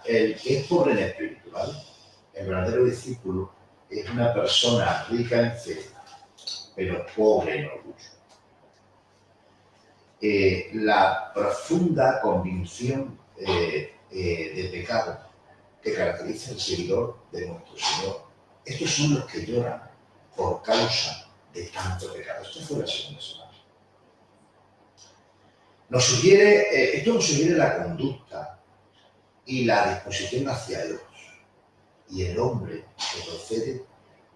el que es pobre en espíritu, ¿vale? El verdadero discípulo es una persona rica en fe, pero pobre en orgullo. La profunda convicción de pecado que caracteriza al seguidor de nuestro Señor. Estos son los que lloran por causa de tanto pecado. Esto fue la segunda semana. Esto nos sugiere la conducta y la disposición hacia Dios. Y el hombre que procede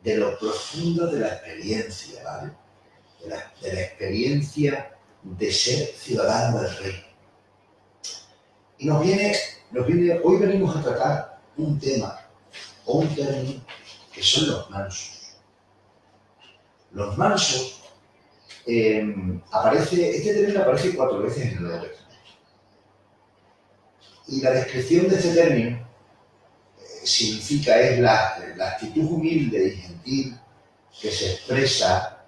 de lo profundo de la experiencia, ¿vale? De la experiencia de ser ciudadano del reino. Y hoy venimos a tratar un tema o un término que son los mansos. Los mansos, este término aparece 4 veces en el Nuevo Testamento. Y la descripción de este término es la actitud humilde y gentil que se expresa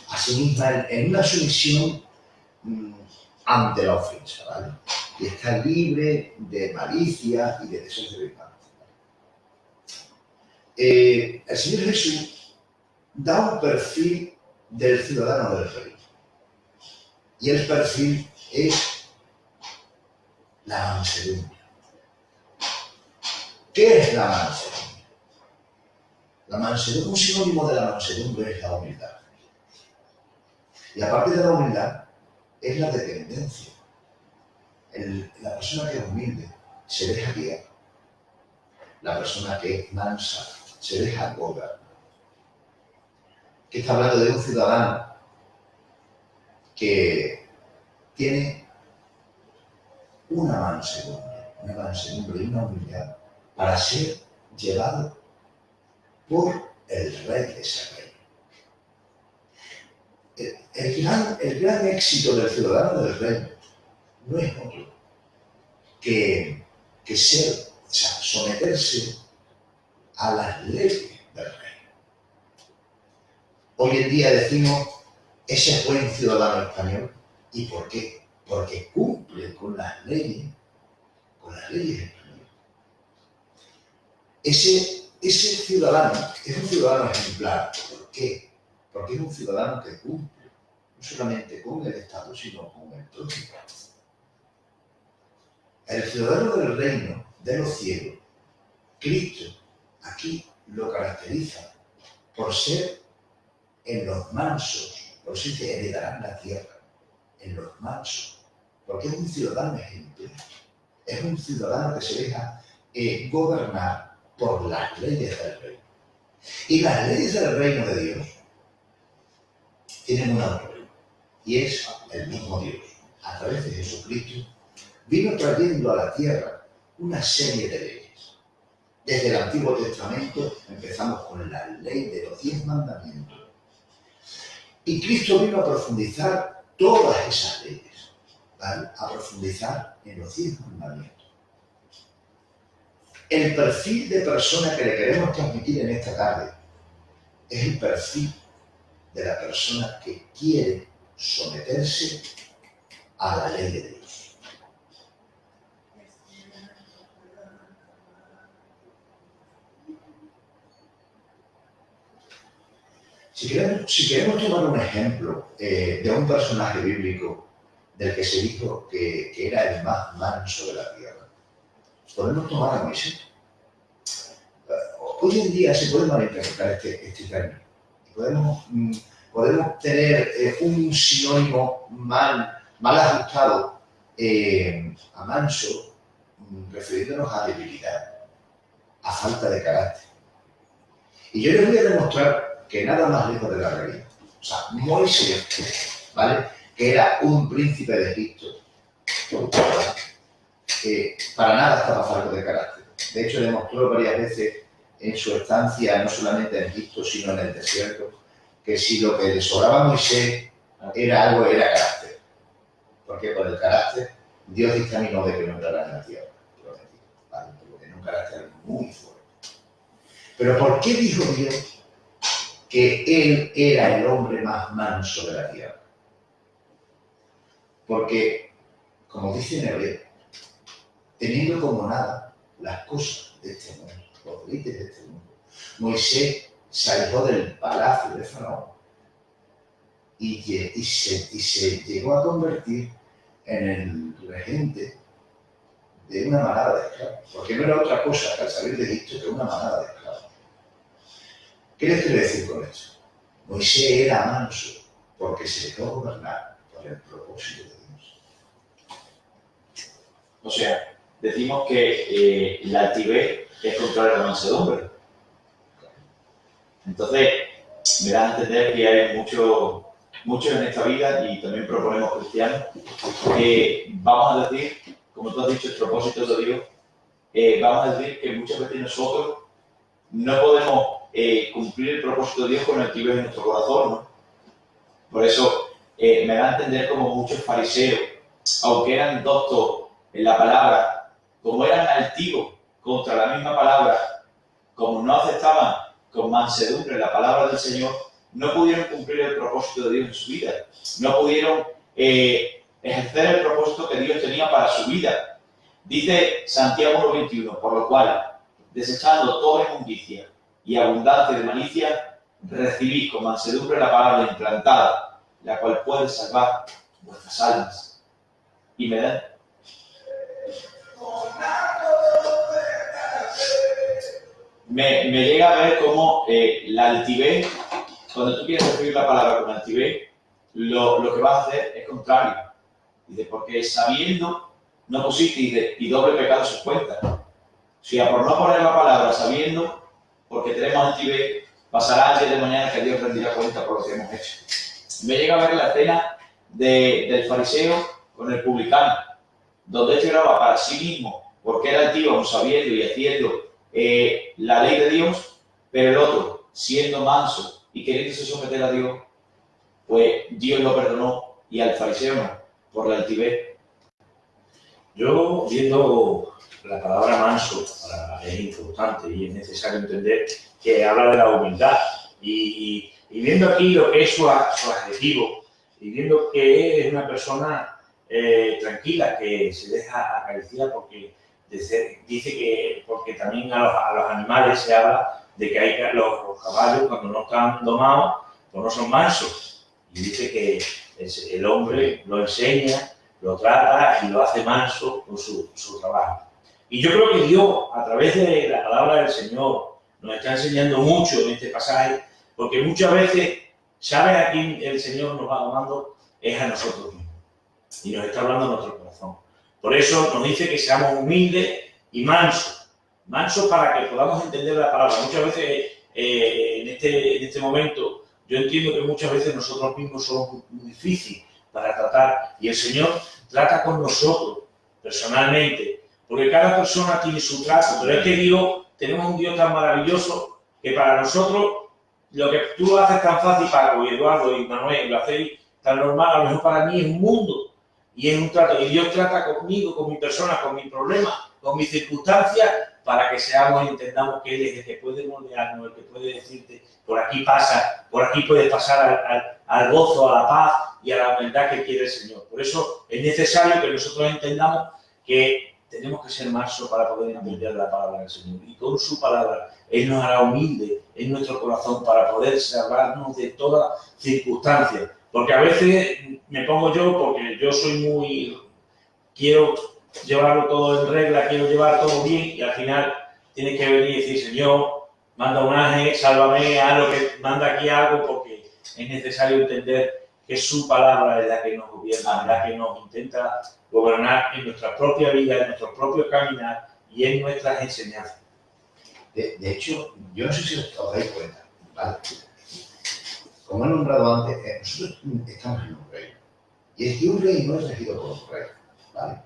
a sí misma en una sumisión ante la ofensa, ¿vale? Y está libre de malicia y de deseos de venganza. El Señor Jesús da un perfil del ciudadano del reino. Y el perfil es la mansedumbre. ¿Qué es la mansedumbre? La mansedumbre, un sinónimo de la mansedumbre es la humildad. Y aparte de la humildad, es la dependencia. La persona que es humilde se deja guiar. La persona que es mansa se deja gobernar. Que está hablando de un ciudadano que tiene una mansedumbre y una humildad para ser llevado por el rey de ese reino. El gran éxito del ciudadano del reino no es otro que someterse a las leyes del reino. Hoy en día decimos, ese es buen ciudadano español. ¿Y por qué? Porque cumple con las leyes españolas. Ese ciudadano es un ciudadano ejemplar. ¿Por qué? Porque es un ciudadano que cumple no solamente con el Estado, sino con el propio. El ciudadano del reino de los cielos, Cristo, aquí lo caracteriza por ser en los mansos, por eso dice heredarán la tierra, en los mansos, porque es un ciudadano ejemplar, es un ciudadano que se deja gobernar por las leyes del reino. Y las leyes del reino de Dios tienen un autor, y es el mismo Dios, a través de Jesucristo, vino trayendo a la tierra una serie de leyes. Desde el Antiguo Testamento empezamos con la ley de los 10 mandamientos. Y Cristo vino a profundizar todas esas leyes, ¿vale? A profundizar en los 10 mandamientos. El perfil de persona que le queremos transmitir en esta tarde es el perfil de la persona que quiere someterse a la ley de Dios. Si queremos tomar un ejemplo de un personaje bíblico del que se dijo que era el más manso de la tierra, podemos tomar a Moisés. Hoy en día se puede malinterpretar este término. Podemos tener un sinónimo mal ajustado a manso, refiriéndonos a debilidad, a falta de carácter. Y yo les voy a demostrar que nada más lejos de la realidad. O sea, Moisés, ¿vale? Que era un príncipe de Egipto, que para nada estaba falto de carácter. De hecho, demostró varias veces en su estancia, no solamente en Egipto, sino en el desierto, que si lo que le sobraba a Moisés era carácter. Porque por el carácter, Dios dictaminó de que no entrara en la tierra. ¿Vale? Porque tenía un carácter muy fuerte. Pero ¿por qué dijo Dios que él era el hombre más manso de la tierra? Porque, como dice en Hebreo, teniendo como nada las cosas de este mundo, los deleites de este mundo. Moisés salió del palacio de Faraón y se llegó a convertir en el regente de una manada de esclavos, porque no era otra cosa que al salir de Egipto que una manada de esclavos. ¿Qué les quiero decir con esto? Moisés era manso porque se dejó gobernar por el propósito de Dios. O sea, decimos que la altivez es contraria a la mansedumbre. Entonces, me da a entender que hay muchos en esta vida, y también proponemos cristianos, que vamos a decir, como tú has dicho, el propósito de Dios, vamos a decir que muchas veces nosotros no podemos cumplir el propósito de Dios con el altivez en nuestro corazón, ¿no? Por eso me da a entender como muchos fariseos, aunque eran doctos en la palabra, como eran altivos contra la misma palabra, como no aceptaban con mansedumbre la palabra del Señor, no pudieron cumplir el propósito de Dios en su vida. No pudieron ejercer el propósito que Dios tenía para su vida. Dice Santiago 1:21, por lo cual, desechando toda inmundicia y abundancia de malicia, recibid con mansedumbre la palabra implantada, la cual puede salvar vuestras almas. Y me da me llega a ver cómo la altivez, cuando tú quieres recibir la palabra con altivez, lo que vas a hacer es contrario. Dice, porque sabiendo no pusiste y doble pecado sus cuentas. O sea, por no poner la palabra sabiendo, porque tenemos altivez, pasará el día de mañana que Dios rendirá cuenta por lo que hemos hecho. Me llega a ver la escena del fariseo con el publicano, donde él lloraba para sí mismo, porque era altivo, sabiendo y haciendo la ley de Dios, pero el otro, siendo manso y queriéndose someter a Dios, pues Dios lo perdonó y al fariseo no, por la altivez. Yo, viendo la palabra manso, es importante y es necesario entender que habla de la humildad. Y viendo aquí lo que es su adjetivo, y viendo que es una persona tranquila, que se deja acariciar, porque dice que, porque también a los animales se habla de que hay los caballos, cuando no están domados, pues no son mansos. Y dice que el hombre lo enseña, lo trata y lo hace manso con su trabajo. Y yo creo que Dios, a través de la palabra del Señor, nos está enseñando mucho en este pasaje, porque muchas veces, ¿sabes a quién el Señor nos va hablando? Es a nosotros mismos. Y nos está hablando a nuestro corazón. Por eso nos dice que seamos humildes y mansos. Mansos para que podamos entender la palabra. Muchas veces, en este momento, yo entiendo que muchas veces nosotros mismos somos muy difíciles para tratar. Y el Señor trata con nosotros, personalmente. Porque cada persona tiene su trato. Pero es que Dios, tenemos un Dios tan maravilloso que para nosotros, lo que tú lo haces tan fácil, Paco y Eduardo y Manuel, lo hacéis tan normal, a lo mejor para mí es un mundo. Y es un trato, y Dios trata conmigo, con mi persona, con mis problemas, con mis circunstancias, para que seamos y entendamos que Él es el que puede moldearnos, el que puede decirte, por aquí pasa, por aquí puedes pasar al gozo, a la paz y a la humildad que quiere el Señor. Por eso es necesario que nosotros entendamos que tenemos que ser mansos para poder entender la palabra del Señor. Y con su palabra, Él nos hará humilde en nuestro corazón para poder salvarnos de toda circunstancia. Porque a veces me pongo yo, porque yo soy quiero llevarlo todo en regla, quiero llevar todo bien, y al final tienes que venir y decir, Señor, manda un ángel, sálvame, haz lo que manda aquí algo, porque es necesario entender que su palabra es la que nos gobierna, la que nos intenta gobernar en nuestra propia vida, en nuestro propio caminar y en nuestras enseñanzas. De hecho, yo no sé si os dais cuenta, ¿vale? Como he nombrado antes, nosotros estamos en un reino. Y es que un rey no es regido por un rey, ¿vale?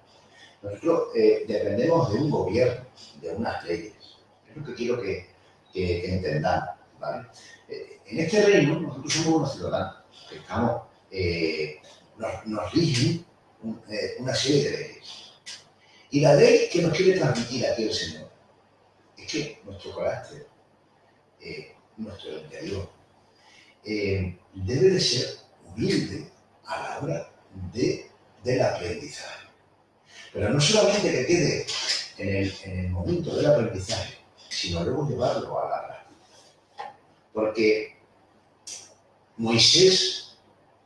Nosotros dependemos de un gobierno, de unas leyes. Es lo que quiero que entendamos, ¿vale? En este reino, nosotros somos unos ciudadanos que estamos, nos rigen una serie de leyes. Y la ley que nos quiere transmitir aquí el Señor es que nuestro carácter, nuestro interior, debe de ser humilde a la hora del aprendizaje. Pero no solamente que quede en el momento del aprendizaje, sino luego llevarlo a la práctica. Porque Moisés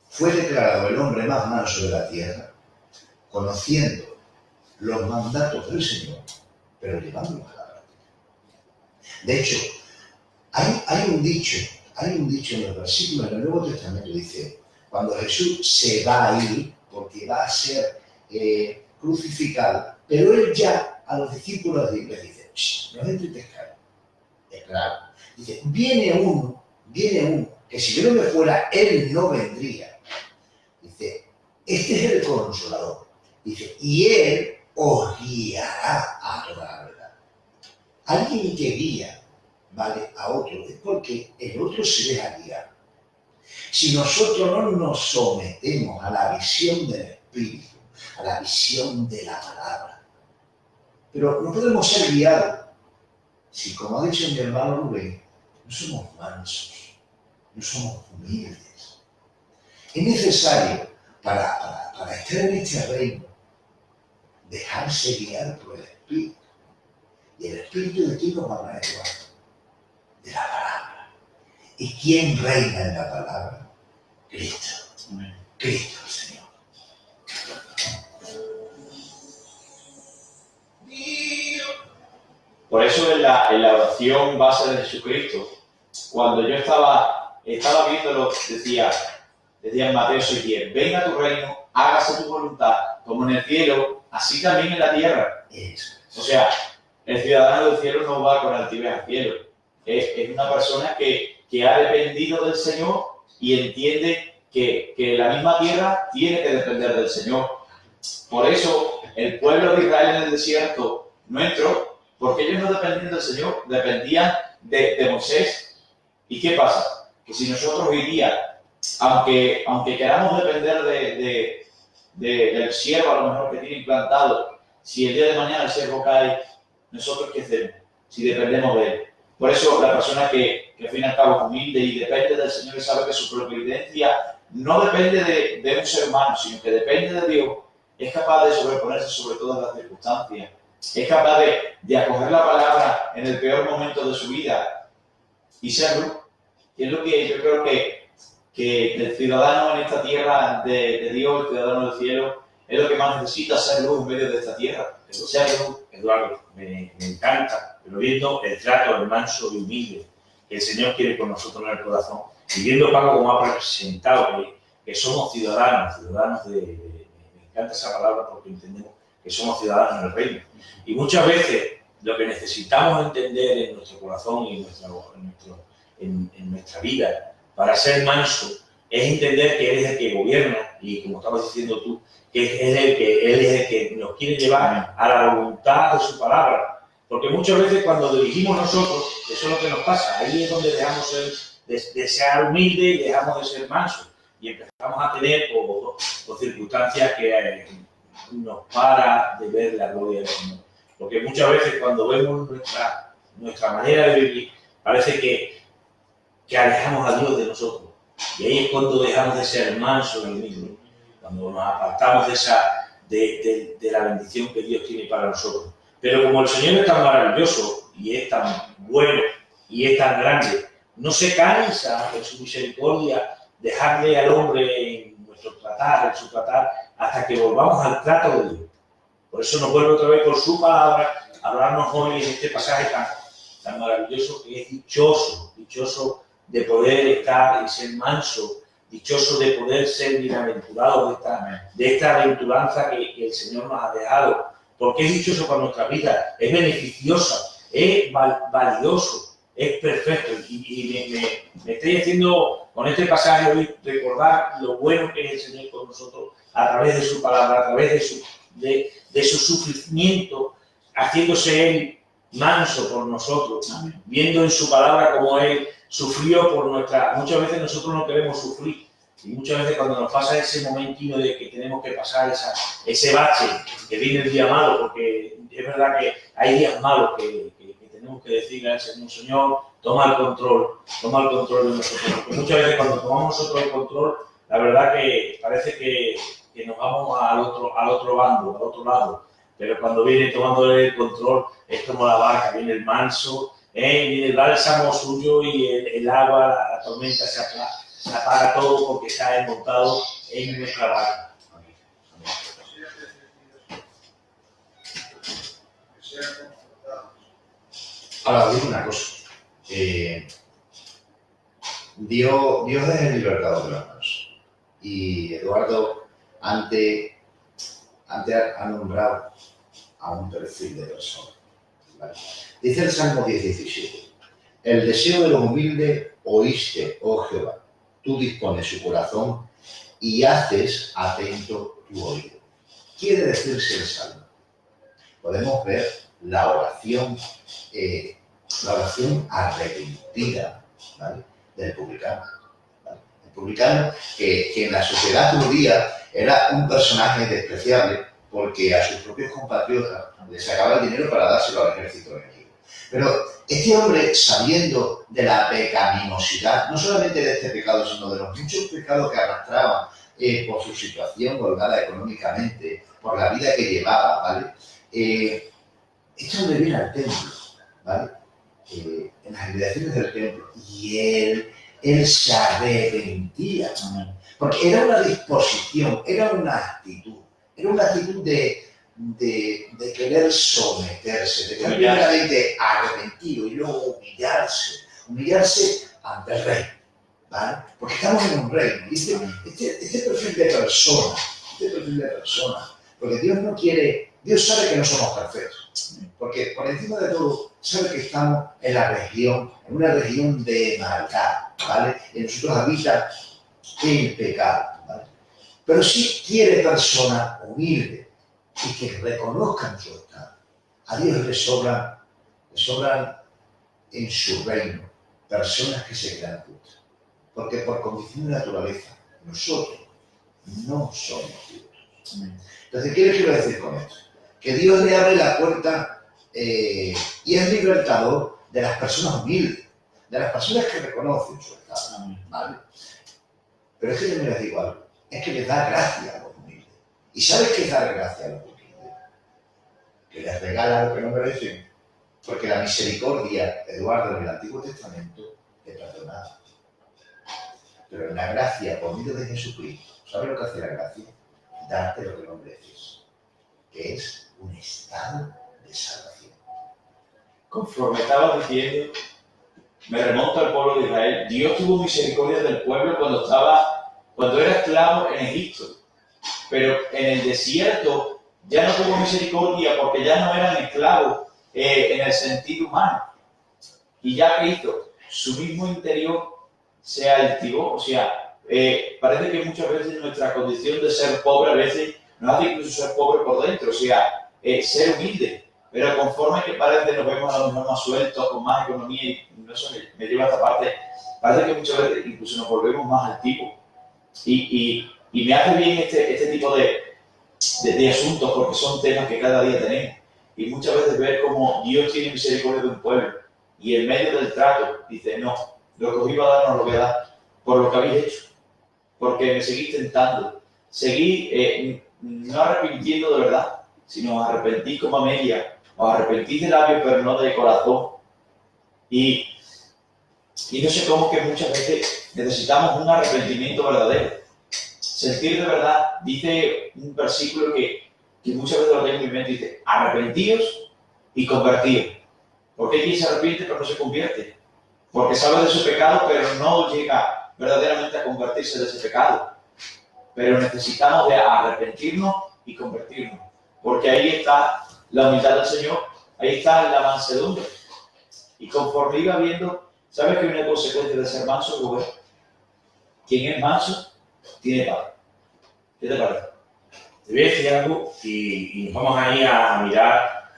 fue declarado el hombre más manso de la tierra, conociendo los mandatos del Señor, pero llevándolos a la práctica. De hecho, hay un dicho en el versículo del Nuevo Testamento, dice, cuando Jesús se va a ir, porque va a ser crucificado, pero él ya a los discípulos les dice, no entréis en pescar. Es claro. Dice, viene uno, que si yo no me fuera, él no vendría. Dice, este es el Consolador. Dice, y él os guiará a toda la verdad. Alguien que guía, ¿vale?, a otro, es porque el otro se deja guiar. Si nosotros no nos sometemos a la visión del Espíritu, a la visión de la palabra, pero no podemos ser guiados si, como ha dicho mi hermano Rubén, no somos mansos, no somos humildes. Es necesario para estar en este reino dejarse guiar por el Espíritu. Y el Espíritu de quién nos va a llevar? De la palabra. ¿Y quién reina en la palabra? Cristo. Amén. Cristo el Señor. Por eso en la oración base de Jesucristo, cuando yo estaba viéndolo, decía en Mateo 6:10, venga tu reino, hágase tu voluntad, como en el cielo, así también en la tierra. O sea, el ciudadano del cielo no va con altivez al cielo. Es una persona que ha dependido del Señor y entiende que la misma tierra tiene que depender del Señor. Por eso el pueblo de Israel en el desierto no entró, porque ellos no dependían del Señor, dependían de Moisés. ¿Y qué pasa? Que si nosotros hoy día, aunque queramos depender del siervo a lo mejor que tiene implantado, si el día de mañana el siervo cae, ¿nosotros qué hacemos? Si dependemos de él. Por eso la persona que al fin y al cabo es humilde y depende del Señor y sabe que su providencia no depende de un ser humano, sino que depende de Dios, es capaz de sobreponerse sobre todas las circunstancias. Es capaz de acoger la palabra en el peor momento de su vida y serlo. Y es lo que yo creo que el ciudadano en esta tierra de Dios, el ciudadano del cielo, es lo que más necesita, ser luz en medio de esta tierra. Ser luz. Eduardo, me encanta, pero viendo el trato del manso y humilde que el Señor quiere con nosotros en el corazón, y viendo Paco como ha presentado que somos ciudadanos me encanta esa palabra porque entendemos que somos ciudadanos en el reino. Y muchas veces lo que necesitamos entender en nuestro corazón y en nuestra vida para ser manso es entender que Él es el que gobierna y, como estabas diciendo tú, que Él es el que nos quiere llevar a la voluntad de su palabra. Porque muchas veces cuando dirigimos nosotros, eso es lo que nos pasa, ahí es donde dejamos de ser humildes y dejamos de ser mansos. Y empezamos a tener por circunstancias que nos para de ver la gloria del Señor. Porque muchas veces cuando vemos nuestra manera de vivir, parece que alejamos a Dios de nosotros. Y ahí es cuando dejamos de ser mansos y humildes, cuando nos apartamos de la bendición que Dios tiene para nosotros. Pero como el Señor es tan maravilloso y es tan bueno y es tan grande, no se cansa en su misericordia dejarle al hombre en su tratar, hasta que volvamos al trato de Dios. Por eso nos vuelve otra vez por su palabra a hablarnos hoy en este pasaje tan maravilloso, que es dichoso de poder estar y ser manso, dichoso de poder ser bienaventurado de esta aventuranza que el Señor nos ha dejado. Porque es dichoso para nuestra vida, es beneficiosa, es valioso, es perfecto. Y me estoy haciendo con este pasaje hoy recordar lo bueno que es el Señor con nosotros a través de su palabra, a través de su sufrimiento, haciéndose Él manso por nosotros, viendo en su palabra cómo Él sufrió por nuestra... Muchas veces nosotros no queremos sufrir. Y muchas veces cuando nos pasa ese momentino de que tenemos que pasar ese bache, que viene el día malo, porque es verdad que hay días malos que tenemos que decirle al Señor, Señor, toma el control de nosotros. Porque muchas veces cuando tomamos nosotros el control, la verdad que parece que nos vamos al otro bando, al otro lado. pero cuando viene tomándole el control es como la vaca, viene el manso, viene el bálsamo suyo y el agua, la tormenta se apaga todo porque está montado en nuestra vaca. Amén. Ahora, digo una cosa. Dios es el libertador de los mansos. Y Eduardo antes ha nombrado a un perfil de persona. ¿Vale? Dice el Salmo 10:17: el deseo de los humildes oíste, oh Jehová, tú dispones su corazón y haces atento tu oído. Quiere decirse el Salmo. Podemos ver la oración arrepentida, ¿vale?, del publicano. ¿Vale? El publicano que en la sociedad judía era un personaje despreciable porque a sus propios compatriotas les sacaba el dinero para dárselo al ejército enemigo. Pero este hombre, sabiendo de la pecaminosidad, no solamente de este pecado, sino de los muchos pecados que arrastraba por su situación holgada económicamente, por la vida que llevaba, ¿vale? Este hombre viene al templo, ¿vale? En las inmediaciones del templo, y él se arrepentía, porque era una disposición, era una actitud de querer someterse, de querer primeramente arrepentido y luego humillarse ante el rey, ¿vale? Porque estamos en un reino, y este perfil de persona, porque Dios sabe que no somos perfectos, porque por encima de todo sabe que estamos en una región de maldad, ¿vale? Y nosotros habita el pecado, ¿vale? Pero sí quiere personas humildes y que reconozcan su estado. A Dios le sobran en su reino personas que se crean justas, porque por condición de naturaleza nosotros no somos justos. Entonces, ¿qué les quiero decir con esto? Que Dios le abre la puerta y es libertador de las personas humildes, de las personas que reconocen su estado, ¿vale? Pero es que yo me les digo algo, es que les da gracia a los humildes. ¿Y sabes qué es dar gracia a los humildes? Que les regala lo que no merecen. Porque la misericordia, Eduardo, en el Antiguo Testamento, te perdonaba. Pero en la gracia, por medio de Jesucristo, ¿sabes lo que hace la gracia? Darte lo que no mereces, que es un estado de salvación. Conforme estaba diciendo, me remonto al pueblo de Israel. Dios tuvo misericordia del pueblo cuando era esclavo en Egipto. Pero en el desierto ya no tuvo misericordia porque ya no eran esclavos en el sentido humano. Y ya que hizo, su mismo interior se altivó. O sea, parece que muchas veces nuestra condición de ser pobre a veces nos hace incluso ser pobre por dentro. O sea, ser humilde. Pero conforme que parece nos vemos a lo mejor más sueltos, con más economía, y eso me lleva a esta parte, parece que muchas veces incluso nos volvemos más altivos. Y me hace bien este tipo de asuntos porque son temas que cada día tenemos. Y muchas veces ver cómo Dios tiene misericordia de un pueblo y en medio del trato dice, no, lo que os iba a dar no lo voy a dar por lo que habéis hecho, porque me seguís tentando, seguí no arrepintiendo de verdad, sino os arrepentís como a media, os arrepentís de labios pero no de corazón. Y no sé cómo que muchas veces necesitamos un arrepentimiento verdadero. Sentir de verdad, dice un versículo que muchas veces lo tengo en mi mente, dice, arrepentíos y convertíos. Porque hay quien se arrepiente pero no se convierte. Porque sabe de su pecado pero no llega verdaderamente a convertirse de ese pecado. Pero necesitamos de arrepentirnos y convertirnos. Porque ahí está la humildad del Señor, ahí está la mansedumbre. Y conforme iba viendo, ¿sabes que una consecuencia de ser manso, Rubén? Quien es manso tiene paz. ¿Qué te parece? Te voy a decir algo y nos vamos a ir a mirar.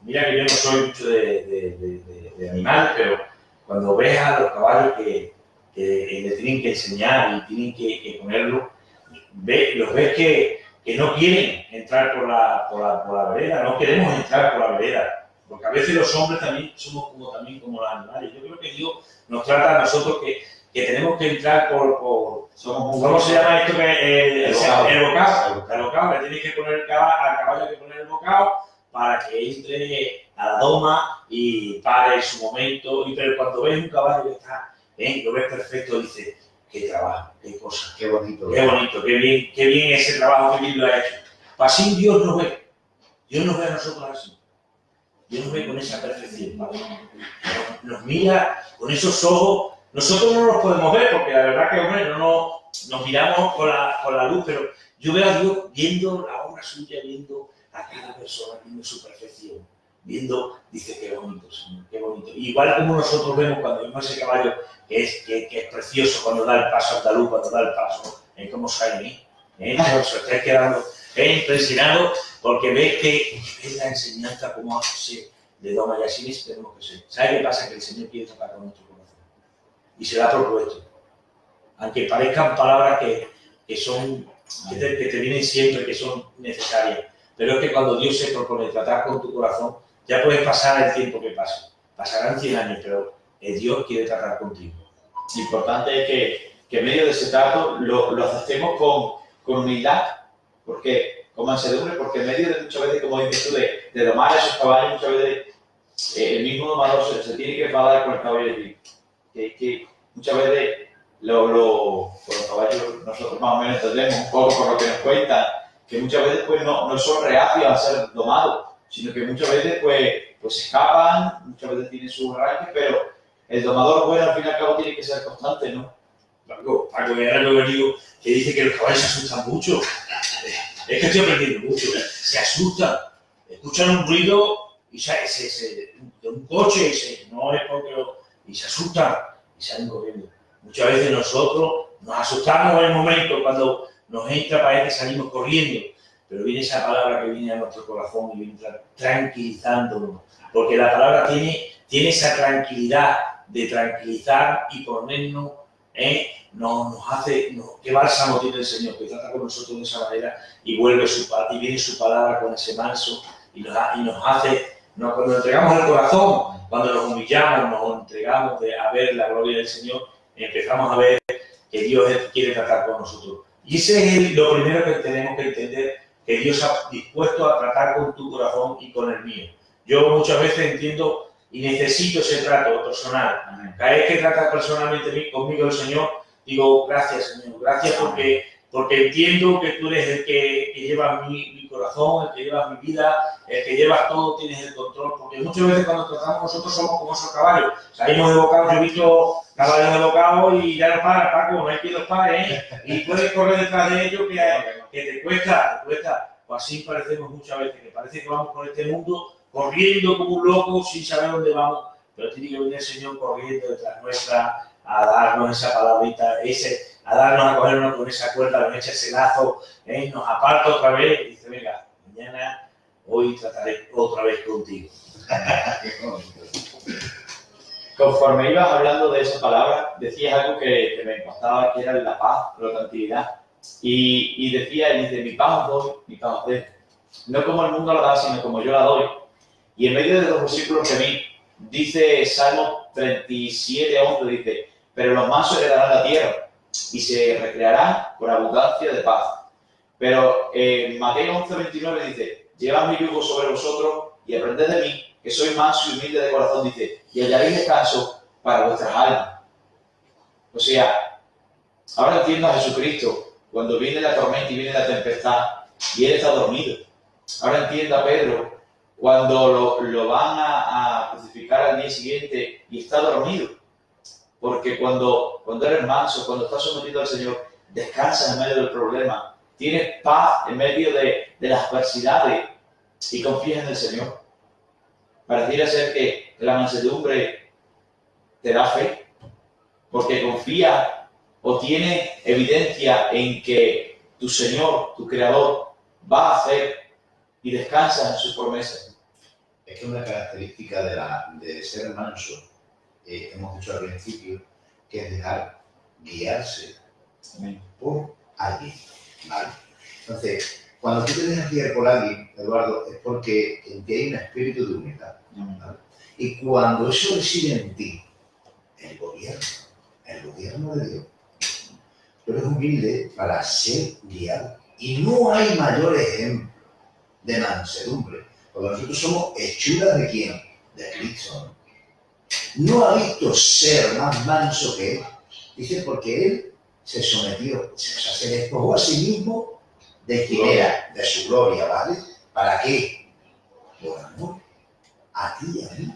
Mira que yo no soy mucho de animales, pero cuando ves a los caballos que le tienen que enseñar y tienen que ponerlo, los ves que no quieren entrar por la vereda, no queremos entrar por la vereda, porque a veces los hombres también somos como los animales. Yo creo que Dios nos trata a nosotros que tenemos que entrar Somos ¿cómo se llama esto? El bocado. El bocado, le tienes que poner al caballo hay que poner el bocado para que entre a la doma y pare en su momento. Pero cuando ves un caballo que está, lo ves perfecto, dices, qué trabajo, qué cosa, Qué bonito. qué bien ese trabajo que bien lo ha hecho. Pues así Dios nos ve. Dios nos ve a nosotros así. Dios nos ve con esa perfección, ¿vale? Nos mira con esos ojos. Nosotros no los podemos ver porque la verdad que, hombre, no nos miramos con la luz, pero yo veo a Dios viendo la obra suya, viendo a cada persona, viendo su perfección, viendo, dice, qué bonito, Señor, qué bonito. Igual como nosotros vemos cuando vemos ese caballo que es precioso, cuando da el paso andaluz, cuando da el paso, cómo sale, os estáis quedando impresionado porque ves que es la enseñanza como se le doma y así tenemos que ser. ¿Sabe qué pasa? Que el Señor quiere tocar con nuestro corazón y se da propuesto. Aunque parezcan palabras que te vienen siempre, que son necesarias, pero es que cuando Dios se propone tratar con tu corazón, ya puedes pasar el tiempo que pase. Pasarán 100 años, pero Dios quiere tratar contigo. Lo importante es que en medio de ese trato lo aceptemos con humildad, porque con mansedumbre, porque en medio de muchas veces, como dices tú, de domar a esos caballos, muchas veces el mismo domador se tiene que enfadar con el caballo y decir que muchas veces con los caballos nosotros más o menos entendemos un poco por lo que nos cuentan, que muchas veces pues no son reacios a ser domados, sino que muchas veces pues escapan, muchas veces tienen sus arranques, pero el domador bueno al fin y al cabo tiene que ser constante, ¿no? Paco, ahora lo que digo, que dice que los caballos se asustan mucho. Es que estoy aprendiendo mucho. Se asustan, escuchan un ruido y de un coche y se asustan y salen corriendo. Muchas veces nosotros nos asustamos en el momento cuando nos entra, parece que salimos corriendo, pero viene esa palabra que viene a nuestro corazón y viene tranquilizándonos, porque la palabra tiene esa tranquilidad de tranquilizar y ponernos, nos hace, qué bálsamo tiene el Señor, que trata con nosotros de esa manera y viene su palabra con ese manso y nos hace, cuando nos entregamos el corazón, cuando nos humillamos, nos entregamos a ver la gloria del Señor, empezamos a ver que Dios quiere tratar con nosotros. Y ese es lo primero que tenemos que entender, que Dios ha dispuesto a tratar con tu corazón y con el mío. Yo muchas veces entiendo y necesito ese trato personal. Cada vez que trata personalmente conmigo el Señor, digo, gracias Señor, gracias porque entiendo que tú eres el que lleva mi corazón, el que lleva mi vida, el que lleva todo, tienes el control, porque muchas veces cuando tratamos nosotros somos como esos caballos. Salimos de bocado, yo he visto caballos de bocado y ya no para, Paco, no hay que los pare, y puedes correr detrás de ellos que te cuesta. Pues así parecemos muchas veces, que parece que vamos por este mundo corriendo como un loco sin saber dónde vamos, pero tiene que venir el Señor corriendo detrás nuestra a darnos esa palabrita, a cogernos con esa cuerda, nos echa ese lazo, nos aparta otra vez y dice, venga, hoy trataré otra vez contigo. Conforme ibas hablando de esa palabra, decías algo que me impactaba, que era la paz, la tranquilidad. Y dice, mi paz os doy, mi paz os dejo. No como el mundo la da, sino como yo la doy. Y en medio de los versículos que vi, dice Salmo 37:11, dice, pero los mansos heredarán la tierra y se recrearán por abundancia de paz. Pero Mateo 11:29 dice, llevad mi yugo sobre vosotros y aprended de mí, que soy manso y humilde de corazón, dice, y hallaréis descanso para vuestras almas. O sea, ahora entiendo a Jesucristo, cuando viene la tormenta y viene la tempestad, y él está dormido. Ahora entiendo a Pedro, cuando lo van a crucificar al día siguiente y está dormido. Porque cuando eres manso, cuando estás sometido al Señor, descansas en medio del problema, tienes paz en medio de las adversidades y confías en el Señor. Pareciera ser que la mansedumbre te da fe, porque confía o tiene evidencia en que tu Señor, tu Creador, va a hacer y descansas en sus promesas. Es que una característica de ser manso, hemos dicho al principio, que es dejar guiarse por alguien. ¿Vale? Entonces, cuando tú te dejas guiar por alguien, Eduardo, es porque en ti hay un espíritu de humildad. ¿Vale? Y cuando eso reside en ti, el gobierno, el gobierno de Dios. Tú eres humilde para ser guiado. Y no hay mayor ejemplo de mansedumbre. Porque nosotros somos hechuras ¿de quién? De Cristo. No ha visto ser más manso que él. Dice porque él se sometió, o sea, se despojó a sí mismo de quién era, de su gloria, ¿vale? ¿Para qué? Por amor a ti y a mí.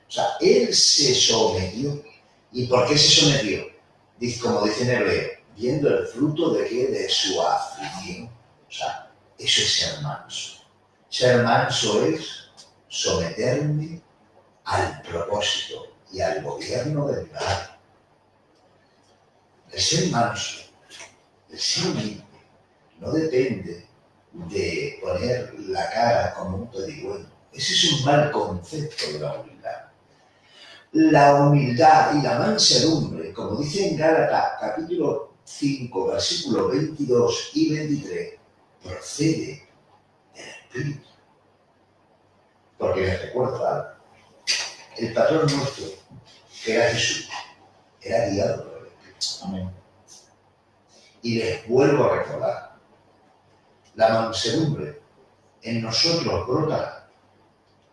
O sea, él se sometió. ¿Y por qué se sometió? Dice, como dice en hebreo, viendo el fruto de qué, de su aflicción. O sea, eso es ser manso. Ser manso es someterme al propósito y al gobierno del Padre. El ser manso, el ser humilde, no depende de poner la cara como un pedigüeño. Ese es un mal concepto de la humildad. La humildad y la mansedumbre, como dice en Gálatas capítulo 5, versículos 22 y 23, procede del Espíritu. Porque les recuerdo algo. El patrón nuestro, que era Jesús, era guiado por el Espíritu. Amén. Y les vuelvo a recordar, la mansedumbre en nosotros brotará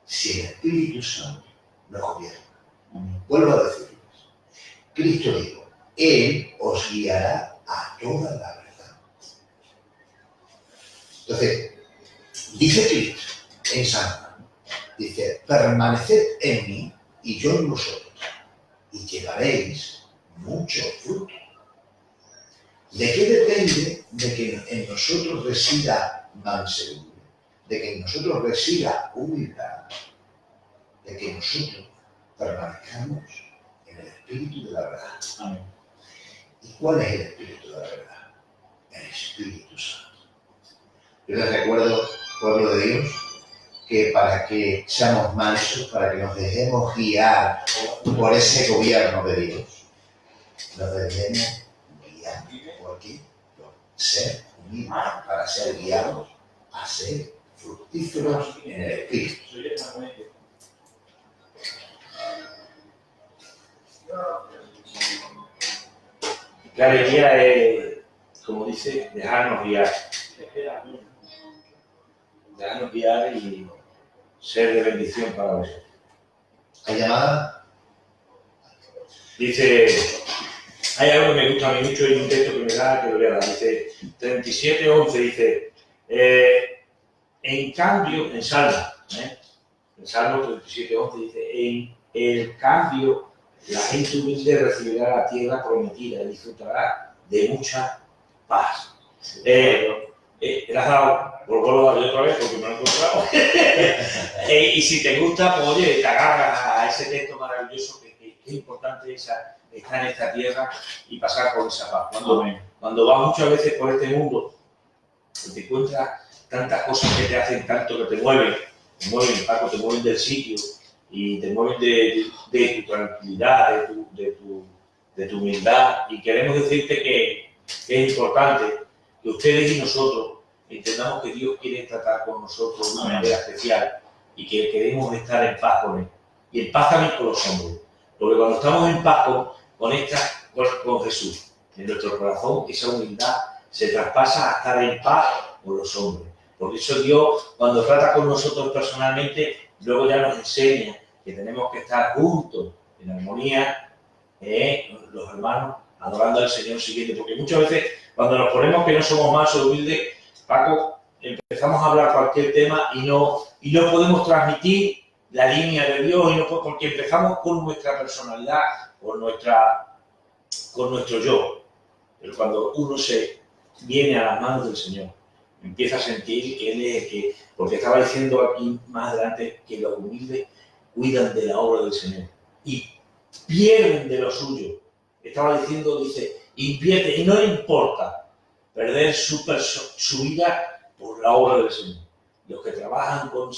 si el Espíritu Santo nos gobierna. Amén. Vuelvo a decirles, Cristo dijo, Él os guiará a toda la verdad. Entonces, dice Cristo en San Juan, dice, permaneced en mí y yo en vosotros, y llevaréis mucho fruto. ¿De qué depende de que en nosotros resida mansedumbre? De que en nosotros resida humildad, de que nosotros permanezcamos en el Espíritu de la verdad. Amén. ¿Y cuál es el Espíritu de la verdad? El Espíritu Santo. Yo les recuerdo, pueblo de Dios, que para que seamos mansos, para que nos dejemos guiar por ese gobierno de Dios, nos dejemos guiar. ¿Por qué? Por ser humildes, para ser guiados a ser fructíferos en el Espíritu. La alegría es, como dice, dejarnos guiar. Dejarnos guiar y ser de bendición para vosotros. ¿Hay llamada? Dice, hay algo que me gusta a mí mucho, hay un texto que me da, que lo voy a dar. Dice, 37:11, dice, en cambio, en Salmo, en Salmo 37:11 dice, en el cambio, la gente humilde recibirá la tierra prometida y disfrutará de mucha paz. ¿Le has dado? Vuelvo a darle otra vez porque me lo he encontrado. Y si te gusta, pues oye, te agarras a ese texto maravilloso que es importante estar en esta tierra y pasar por esa paz. Cuando vas muchas veces por este mundo, te encuentras tantas cosas que te hacen tanto, que te mueven, Paco, te mueven del sitio y te mueven de tu tranquilidad, de tu humildad. Y queremos decirte que es importante que ustedes y nosotros entendamos que Dios quiere tratar con nosotros de una manera especial y que queremos estar en paz con Él. Y en paz también con los hombres. Porque cuando estamos en paz con Jesús, en nuestro corazón, esa humildad se traspasa a estar en paz con los hombres. Por eso Dios, cuando trata con nosotros personalmente, luego ya nos enseña que tenemos que estar juntos, en armonía, los hermanos, adorando al Señor siguiente. Porque muchas veces, cuando nos ponemos que no somos mansos o humildes, Paco, empezamos a hablar cualquier tema y no podemos transmitir la línea de Dios, porque empezamos con nuestra personalidad, con nuestro yo. Pero cuando uno se viene a las manos del Señor, empieza a sentir que Él es el que, porque estaba diciendo aquí más adelante que los humildes cuidan de la obra del Señor y pierden de lo suyo. Estaba diciendo, dice, invierte, y no le importa perder su vida por la obra del Señor. Los que trabajan con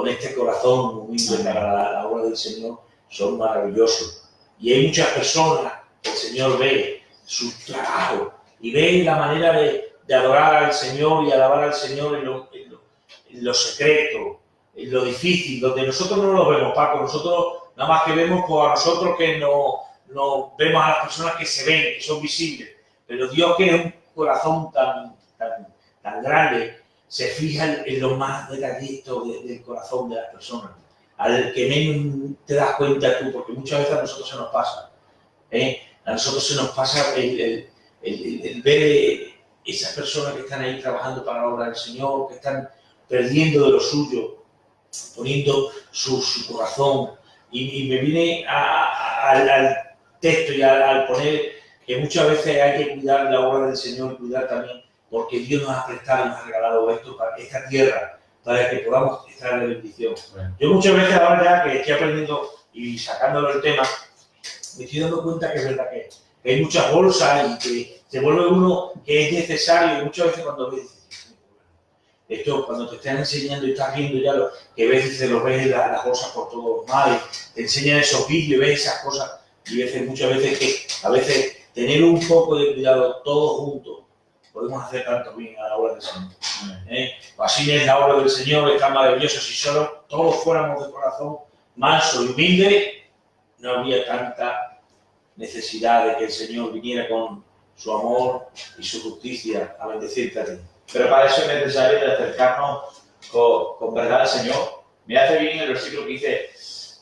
este corazón humilde para la obra del Señor son maravillosos. Y hay muchas personas que el Señor ve su trabajo y ve la manera de adorar al Señor y alabar al Señor en lo secreto, en lo difícil, donde nosotros no lo vemos, Paco. Nosotros nada más que vemos a nosotros que nos no vemos a las personas que se ven, que son visibles, pero Dios, que es un corazón tan grande, se fija en lo más detallito del corazón de las personas, al que menos te das cuenta tú, porque muchas veces a nosotros se nos pasa, a nosotros se nos pasa el ver esas personas que están ahí trabajando para la obra del Señor, que están perdiendo de lo suyo, poniendo su corazón, y me viene al texto y al poner que muchas veces hay que cuidar la obra del Señor y cuidar también, porque Dios nos ha prestado y nos ha regalado esto para esta tierra, para que podamos estar de bendición. Bueno. Yo muchas veces ahora ya que estoy aprendiendo y sacándolo el tema, me estoy dando cuenta que es verdad que hay muchas bolsas y que se vuelve uno que es necesario, y muchas veces cuando ves esto, cuando te están enseñando y estás viendo ya que ves, ves las bolsas por todos los mares, te enseñan esos vídeos, ves esas cosas, y muchas veces que a veces tener un poco de cuidado todos juntos, podemos hacer tanto bien a la obra del Señor. Así es la obra del Señor, es tan maravillosa. Si solo todos fuéramos de corazón manso y humilde, no habría tanta necesidad de que el Señor viniera con su amor y su justicia a bendecirte a ti. Pero para eso es necesario de acercarnos con verdad al Señor. Me hace bien el versículo que dice,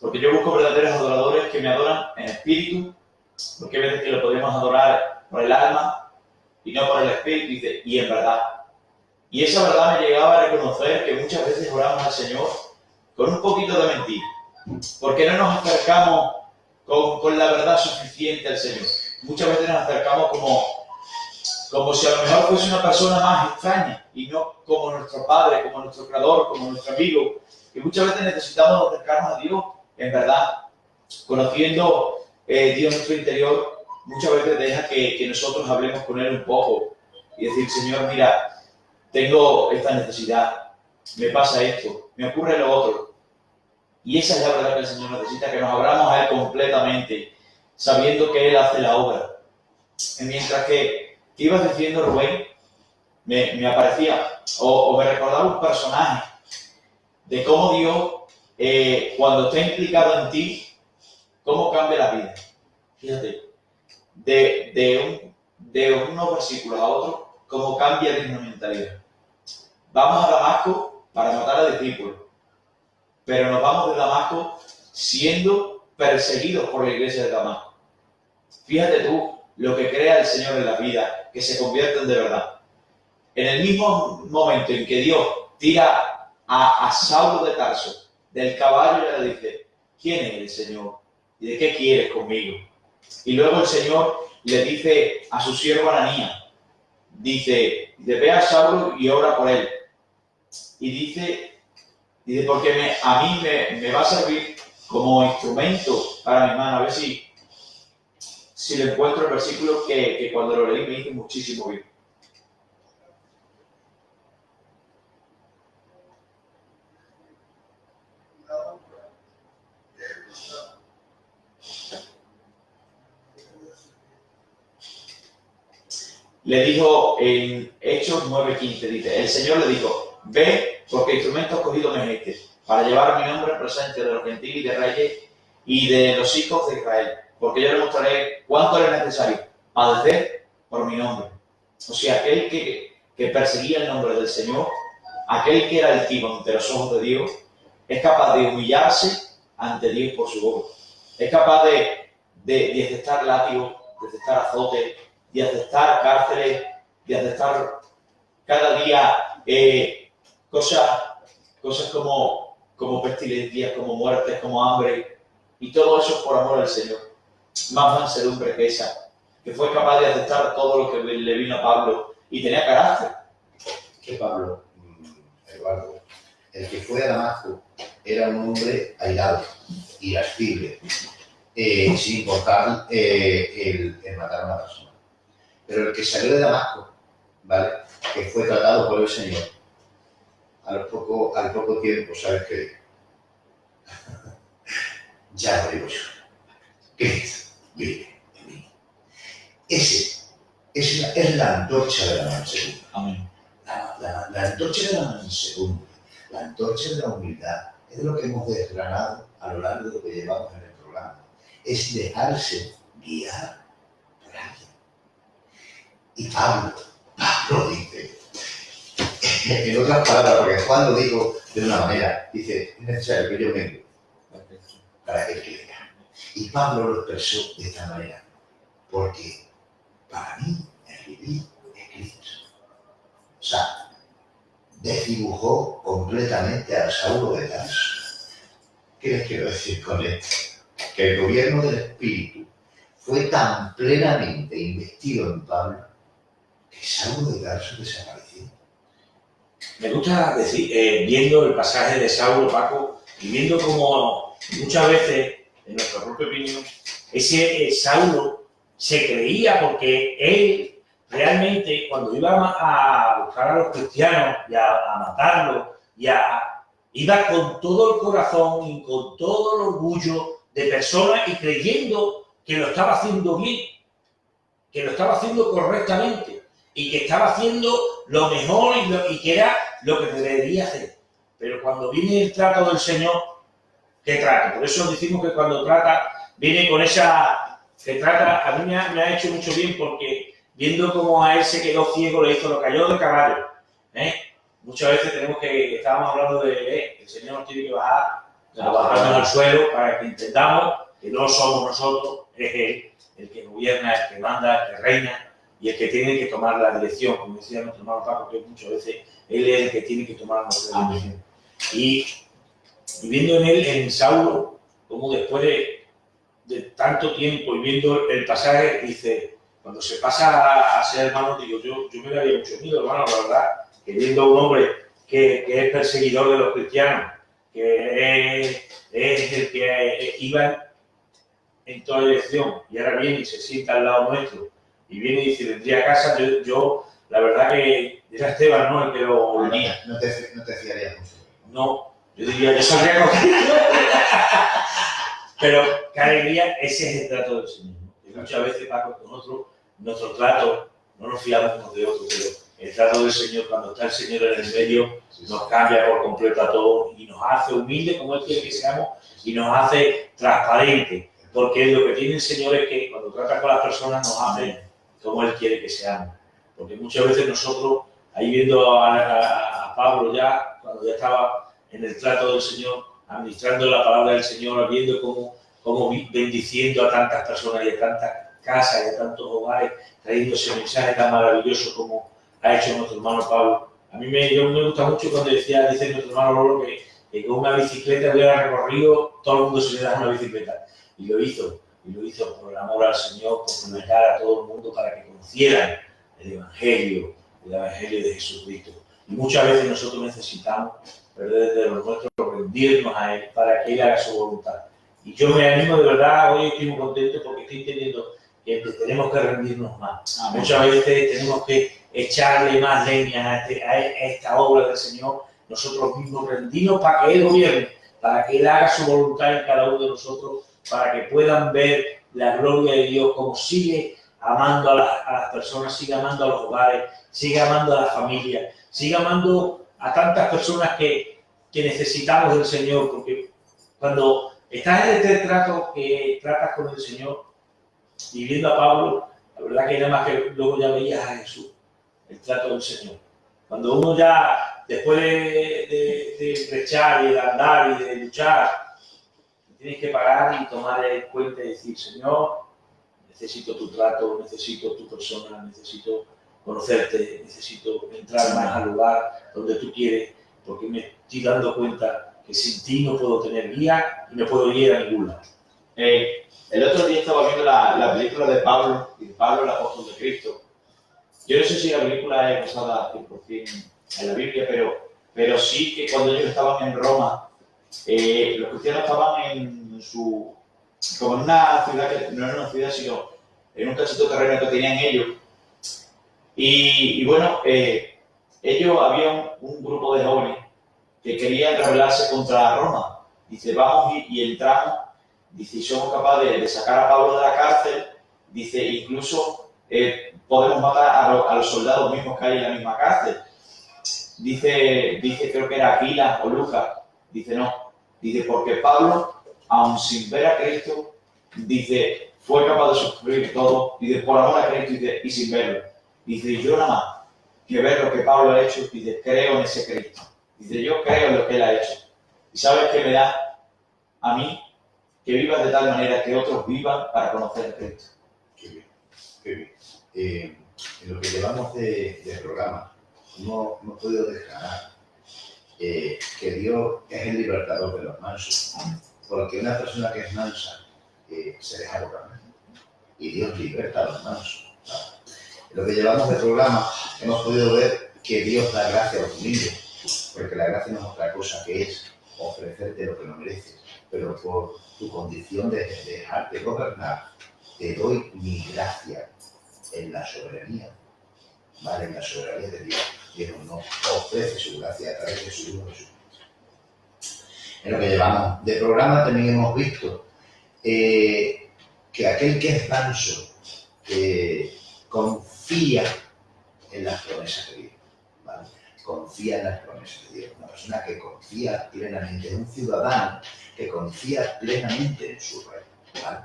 porque yo busco verdaderos adoradores que me adoran en espíritu, porque hay veces que lo podemos adorar por el alma y no por el espíritu, dice, y en verdad. Y esa verdad me llegaba a reconocer que muchas veces oramos al Señor con un poquito de mentira, porque no nos acercamos con la verdad suficiente al Señor. Muchas veces nos acercamos como si a lo mejor fuese una persona más extraña y no como nuestro Padre, como nuestro Creador, como nuestro amigo. Y muchas veces necesitamos acercarnos a Dios en verdad, conociendo Dios en nuestro interior. Muchas veces deja que nosotros hablemos con Él un poco y decir, Señor, mira, tengo esta necesidad, me pasa esto, me ocurre lo otro. Y esa es la verdad que el Señor necesita, que nos abramos a Él completamente, sabiendo que Él hace la obra. Y mientras que ibas diciendo, Rubén, me aparecía, o me recordaba un personaje de cómo Dios, cuando está implicado en ti, cómo cambia la vida. Fíjate, de unos versículos a otros, cómo cambia nuestra mentalidad. Vamos a Damasco para matar a discípulos, pero nos vamos de Damasco siendo perseguidos por la iglesia de Damasco. Fíjate tú lo que crea el Señor en la vida, que se convierten de verdad. En el mismo momento en que Dios tira a Saulo de Tarso del caballo y le dice, ¿quién es el Señor? ¿Y de qué quieres conmigo? Y luego el Señor le dice a su siervo Ananías, dice, ve a Saulo y ora por él. Y dice porque a mí me va a servir como instrumento para mi mano. A ver si le encuentro el versículo que cuando lo leí me hizo muchísimo bien. Le dijo en Hechos 9:15, dice, el Señor le dijo, ve, porque instrumento escogido me es este, para llevar mi nombre presente de los gentiles y de reyes y de los hijos de Israel, porque yo le mostraré cuánto es necesario padecer por mi nombre. O sea, aquel que perseguía el nombre del Señor, aquel que era altivo ante los ojos de Dios, es capaz de humillarse ante Dios por su obra. Es capaz de aceptar látigos, de aceptar azotes, de aceptar cárceles, de aceptar cada día cosas como pestilencias, como muertes, como hambre, y todo eso por amor al Señor. Más mansedumbre que esa, que fue capaz de aceptar todo lo que le vino a Pablo y tenía carácter. Que Pablo, Eduardo, el que fue a Damasco era un hombre airado, irascible, sin importar el matar a una persona. Pero el que salió de Damasco, ¿vale?, que fue tratado por el Señor, al poco tiempo, ¿sabes qué? Ya lo digo yo. Cristo vive en mí. Es la antorcha de la mansedumbre. Amén. La antorcha de la mansedumbre, la antorcha de la humildad, es lo que hemos desgranado a lo largo de lo que llevamos en el programa. Es dejarse guiar por alguien. Y Pablo dice, en otras palabras, porque Juan lo dijo de una manera, dice, es necesario que yo venga para que él crea. Y Pablo lo expresó de esta manera, porque para mí el vivir es Cristo. O sea, desdibujó completamente a Saulo de Tarso. ¿Qué les quiero decir con esto? Que el gobierno del Espíritu fue tan plenamente investido en Pablo que Saulo de Tarso desapareció. Me gusta decir, viendo el pasaje de Saulo, Paco, y viendo como muchas veces, en nuestra propia opinión, ese Saulo se creía porque él realmente, cuando iba a buscar a los cristianos y a matarlos, iba con todo el corazón y con todo el orgullo de persona y creyendo que lo estaba haciendo bien, que lo estaba haciendo correctamente y que estaba haciendo lo mejor y que era lo que debería hacer. Pero cuando viene el trato del Señor, ¿qué trata? Por eso decimos que cuando trata, viene con esa... que trata, a mí me ha hecho mucho bien porque viendo cómo a él se quedó ciego, le hizo, lo cayó de caballo. Muchas veces tenemos que, estábamos hablando de el Señor nos tiene que bajar, bajando en el suelo para que entendamos que no somos nosotros, es Él el que gobierna, el que manda, el que reina y el que tiene que tomar la dirección, como decía nuestro hermano Paco, que muchas veces Él es el que tiene que tomar nuestra dirección. Y viendo en él, en Saulo, como después de tanto tiempo y viendo el pasaje, dice, cuando se pasa a ser hermano, digo, yo me daría mucho miedo, hermano, la verdad, que viendo a un hombre que es perseguidor de los cristianos, que es el que iba en toda dirección y ahora viene y se sienta al lado nuestro y viene y dice, vendría a casa, yo la verdad que era Esteban, ¿no? El que lo unía. No te fiarías mucho. No, yo diría, yo sabría pero qué alegría, ese es el trato del Señor, ¿no? Y muchas veces, Paco, con otros, nuestro trato, no nos fiamos unos de otros, pero el trato del Señor, cuando está el Señor en el medio, nos cambia por completo a todos y nos hace humildes como Él quiere que seamos y nos hace transparentes, porque lo que tiene el Señor es que cuando trata con las personas nos hace como Él quiere que seamos. Porque muchas veces nosotros, ahí viendo a Pablo ya, cuando ya estaba en el trato del Señor, administrando la palabra del Señor, viendo cómo bendiciendo a tantas personas y a tantas casas y a tantos hogares, trayendo ese mensaje tan maravilloso como ha hecho nuestro hermano Pablo. A mí me gusta mucho cuando dice nuestro hermano Lolo que con una bicicleta hubiera recorrido, todo el mundo se le da una bicicleta. Y lo hizo por el amor al Señor, por comunicar a todo el mundo para que conocieran el Evangelio de Jesucristo. Y muchas veces nosotros necesitamos perder de los nuestros, rendirnos a Él para que Él haga su voluntad. Y yo me animo de verdad, hoy estoy muy contento porque estoy entendiendo que tenemos que rendirnos más. Amén. Muchas veces tenemos que echarle más leña a esta obra del Señor, nosotros mismos rendirnos para que Él gobierne, para que Él haga su voluntad en cada uno de nosotros, para que puedan ver la gloria de Dios, como sigue amando a las personas, sigue amando a los hogares, sigue amando a la familia, sigue amando a tantas personas que necesitamos del Señor, porque cuando estás en este trato que tratas con el Señor y viendo a Pablo, la verdad que nada más que luego ya veías a Jesús, el trato del Señor. Cuando uno ya, después de brechar y de andar y de luchar, tienes que parar y tomar en cuenta y decir, Señor, necesito tu trato, necesito tu persona, necesito conocerte, necesito entrar más al lugar donde tú quieres, porque me estoy dando cuenta que sin ti no puedo tener guía y no puedo ir a ningún lado. El otro día estaba viendo la película de Pablo, el apóstol de Cristo. Yo no sé si la película es basada 100% en la Biblia, pero sí que cuando ellos estaban en Roma, los cristianos estaban como en una ciudad que no era una ciudad, sino en un cachito terreno que tenían ellos. Y bueno, ellos había un grupo de jóvenes que querían rebelarse contra Roma. Dice, vamos y entramos, dice, y somos capaces de sacar a Pablo de la cárcel, dice, incluso podemos matar a los soldados mismos que hay en la misma cárcel. Dice, creo que era Aquila o Lucas, dice, no, dice, porque Pablo, aun sin ver a Cristo, dice, fue capaz de sufrir todo, y por amor a Cristo, y sin verlo. Dice, yo nada más que ver lo que Pablo ha hecho, dice, creo en ese Cristo. Dice, yo creo en lo que él ha hecho. ¿Y sabes qué me da a mí? Que vivas de tal manera que otros vivan para conocer a Cristo. Qué bien, qué bien. En lo que llevamos de programa, no he podido descargar que Dios es el libertador de los mansos. Porque una persona que es mansa se deja gobernar. Y Dios liberta a los mansos. En lo que llevamos de programa, hemos podido ver que Dios da gracia a los humildes. Porque la gracia no es otra cosa que es ofrecerte lo que no mereces. Pero por tu condición de dejarte gobernar, te doy mi gracia en la soberanía, ¿vale? En la soberanía de Dios. Dios nos ofrece su gracia a través de su Hijo Jesucristo. En lo que llevamos de programa también hemos visto que aquel que es manso confía en las promesas de Dios, ¿vale? Confía en las promesas de Dios. Una persona que confía plenamente, es un ciudadano que confía plenamente en su rey, ¿vale?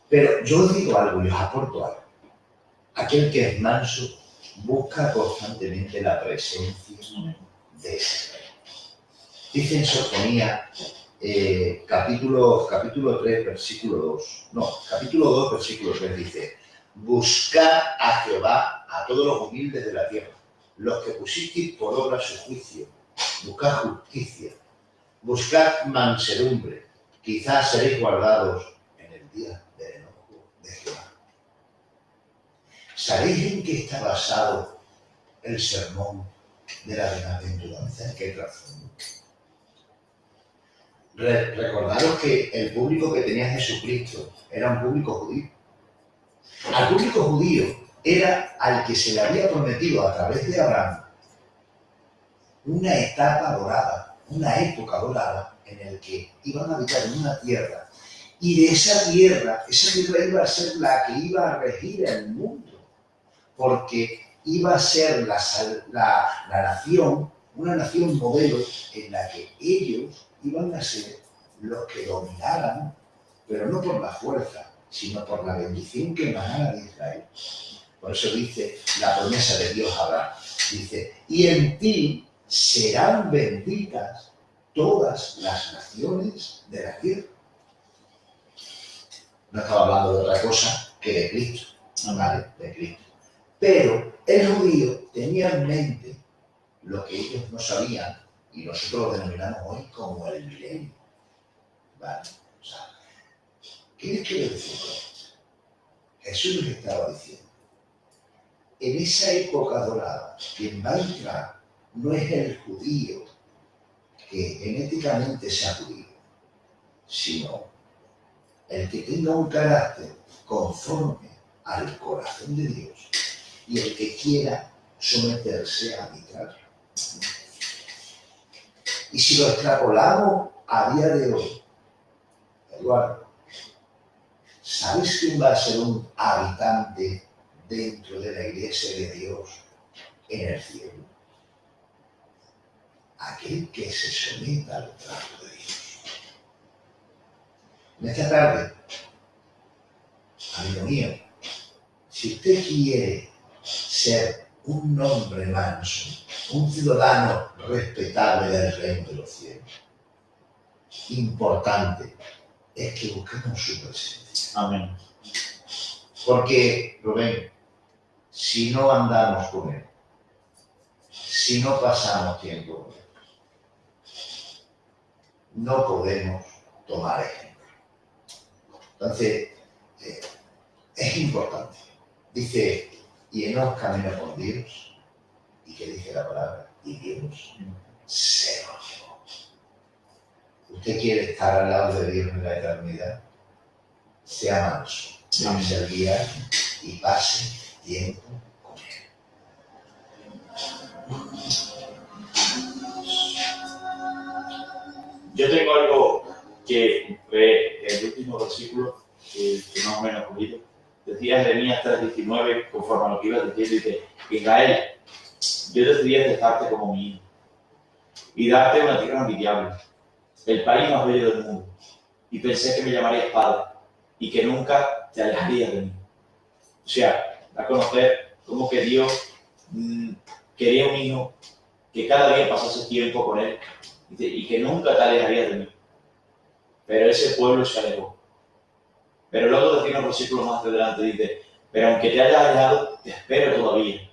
Pero yo os digo algo y os aporto algo. Aquel que es manso busca constantemente la presencia de ese rey. Dice en Sofonía, capítulo 3, versículo 2. No, capítulo 2, versículo 3 dice, buscad a Jehová, a todos los humildes de la tierra, los que pusisteis por obra su juicio, buscad justicia, buscad mansedumbre, quizás seréis guardados en el día del enojo de Jehová. ¿Sabéis en qué está basado el sermón de la bienaventuranza? ¿En qué razón? Recordaros que el público que tenía Jesucristo era un público judío. Al público judío era al que se le había prometido a través de Abraham una etapa dorada, una época dorada en la que iban a habitar en una tierra, y de esa tierra iba a ser la que iba a regir el mundo, porque iba a ser la nación, una nación modelo en la que ellos iban a ser los que dominaran, pero no por la fuerza, sino por la bendición que emanara de Israel. Por eso dice la promesa de Dios a Abraham. Dice, y en ti serán benditas todas las naciones de la tierra. No estaba hablando de otra cosa que de Cristo, ¿vale? De Cristo. Pero el judío tenía en mente lo que ellos no sabían, y nosotros lo denominamos hoy como el milenio, ¿vale? O sea, ¿qué les quiero decir con esto? Jesús les estaba diciendo, en esa época dorada, quien va a entrar no es el judío que genéticamente sea judío, sino el que tenga un carácter conforme al corazón de Dios y el que quiera someterse a mi trato. Y si lo extrapolamos a día de hoy, Eduardo, ¿sabes quién va a ser un habitante dentro de la iglesia de Dios en el cielo? Aquel que se someta al trato de Dios. En esta tarde, amigo mío, si usted quiere ser un hombre manso, un ciudadano respetable del reino de los cielos, importante es que busquemos su presencia. Amén. Porque, Rubén, si no andamos con él, si no pasamos tiempo con él, no podemos tomar ejemplo. Entonces, es importante. Dice, y Enoc caminó con Dios, y que dice la palabra, y Dios se lo llevó. ¿Usted quiere estar al lado de Dios en la eternidad? Sea manso, déjese guiar y pase tiempo con él. Yo tengo algo que ve el último versículo que más o menos he cogido. Decía Jeremías 3:19, conforme a lo que iba diciendo, dice, Israel, yo decidí dejarte como mi hijo y darte una tierra envidiable, el país más bello del mundo, y pensé que me llamarías padre, y que nunca te alejarías de mí. O sea, a conocer cómo que Dios quería un hijo que cada día pasase tiempo con él y que nunca te alejarías de mí. Pero ese pueblo se alejó. Pero luego decir un versículo más adelante, dice, pero aunque te hayas alejado, te espero todavía.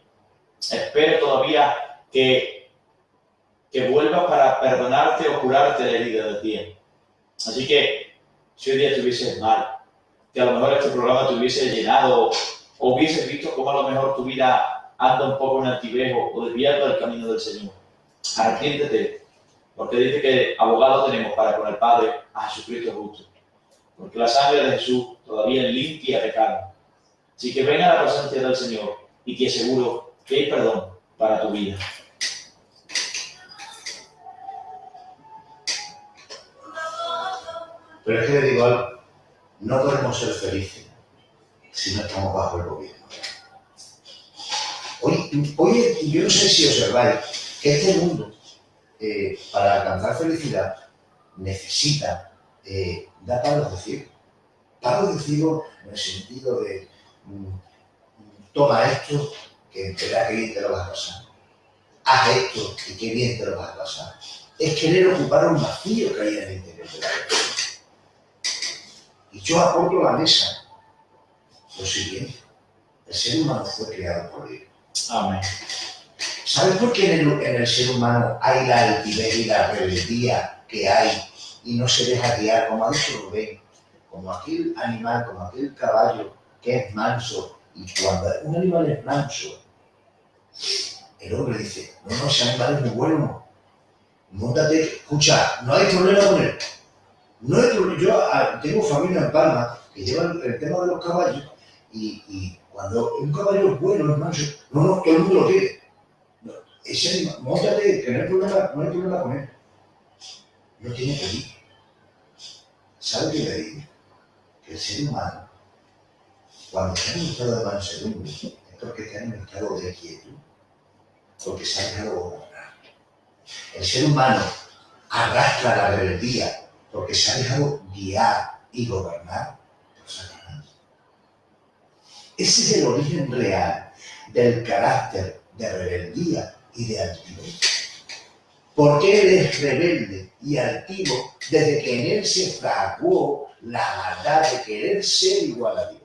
Espero todavía que vuelvas para perdonarte o curarte la herida de ti. Así que, si hoy día estuvieses mal, que a lo mejor este programa te hubiese llenado o hubieses visto cómo a lo mejor tu vida anda un poco en altivejo o desviado del camino del Señor, arrepiéntete, porque dice que abogado tenemos para con el Padre a Jesucristo justo, porque la sangre de Jesús todavía limpia pecado. Así que ven a la presencia del Señor y te aseguro que hay perdón para tu vida. Pero es que le digo algo, no podemos ser felices si no estamos bajo el gobierno. Hoy yo no sé si observáis que este mundo, para alcanzar felicidad, necesita dar palos de ciego. Palos de ciego en el sentido de toma esto, que verá que bien te lo vas a pasar. Haz esto, y qué bien te lo vas a pasar. Es querer ocupar un vacío que hay en el interior de la vida. Y yo aporto a la mesa lo siguiente. El ser humano fue creado por Dios. Amén. ¿Sabes por qué en el ser humano hay la altivez y la rebeldía que hay y no se deja guiar, como ha dicho Rubén, como aquel animal, como aquel caballo que es manso? Y cuando un animal es manso, el hombre dice, no, ese animal es muy bueno, móntate, escucha, no hay problema con él. No hay problema. Yo tengo familia en Palma que lleva el tema de los caballos y cuando un caballo es bueno, es manso, no, todo el mundo lo quiere. No, ese animal, móntate, que no hay problema con él. No tiene peligro. ¿Sabe qué le digo? Que el ser humano, cuando está en un estado de mansedumbre, es porque está en un estado de quietud, porque se ha dejado gobernar. El ser humano arrastra la rebeldía porque se ha dejado guiar y gobernar por Satanás. Ese es el origen real del carácter de rebeldía y de altivez. Porque él es rebelde y altivo desde que en él se fraguó la maldad de querer ser igual a Dios.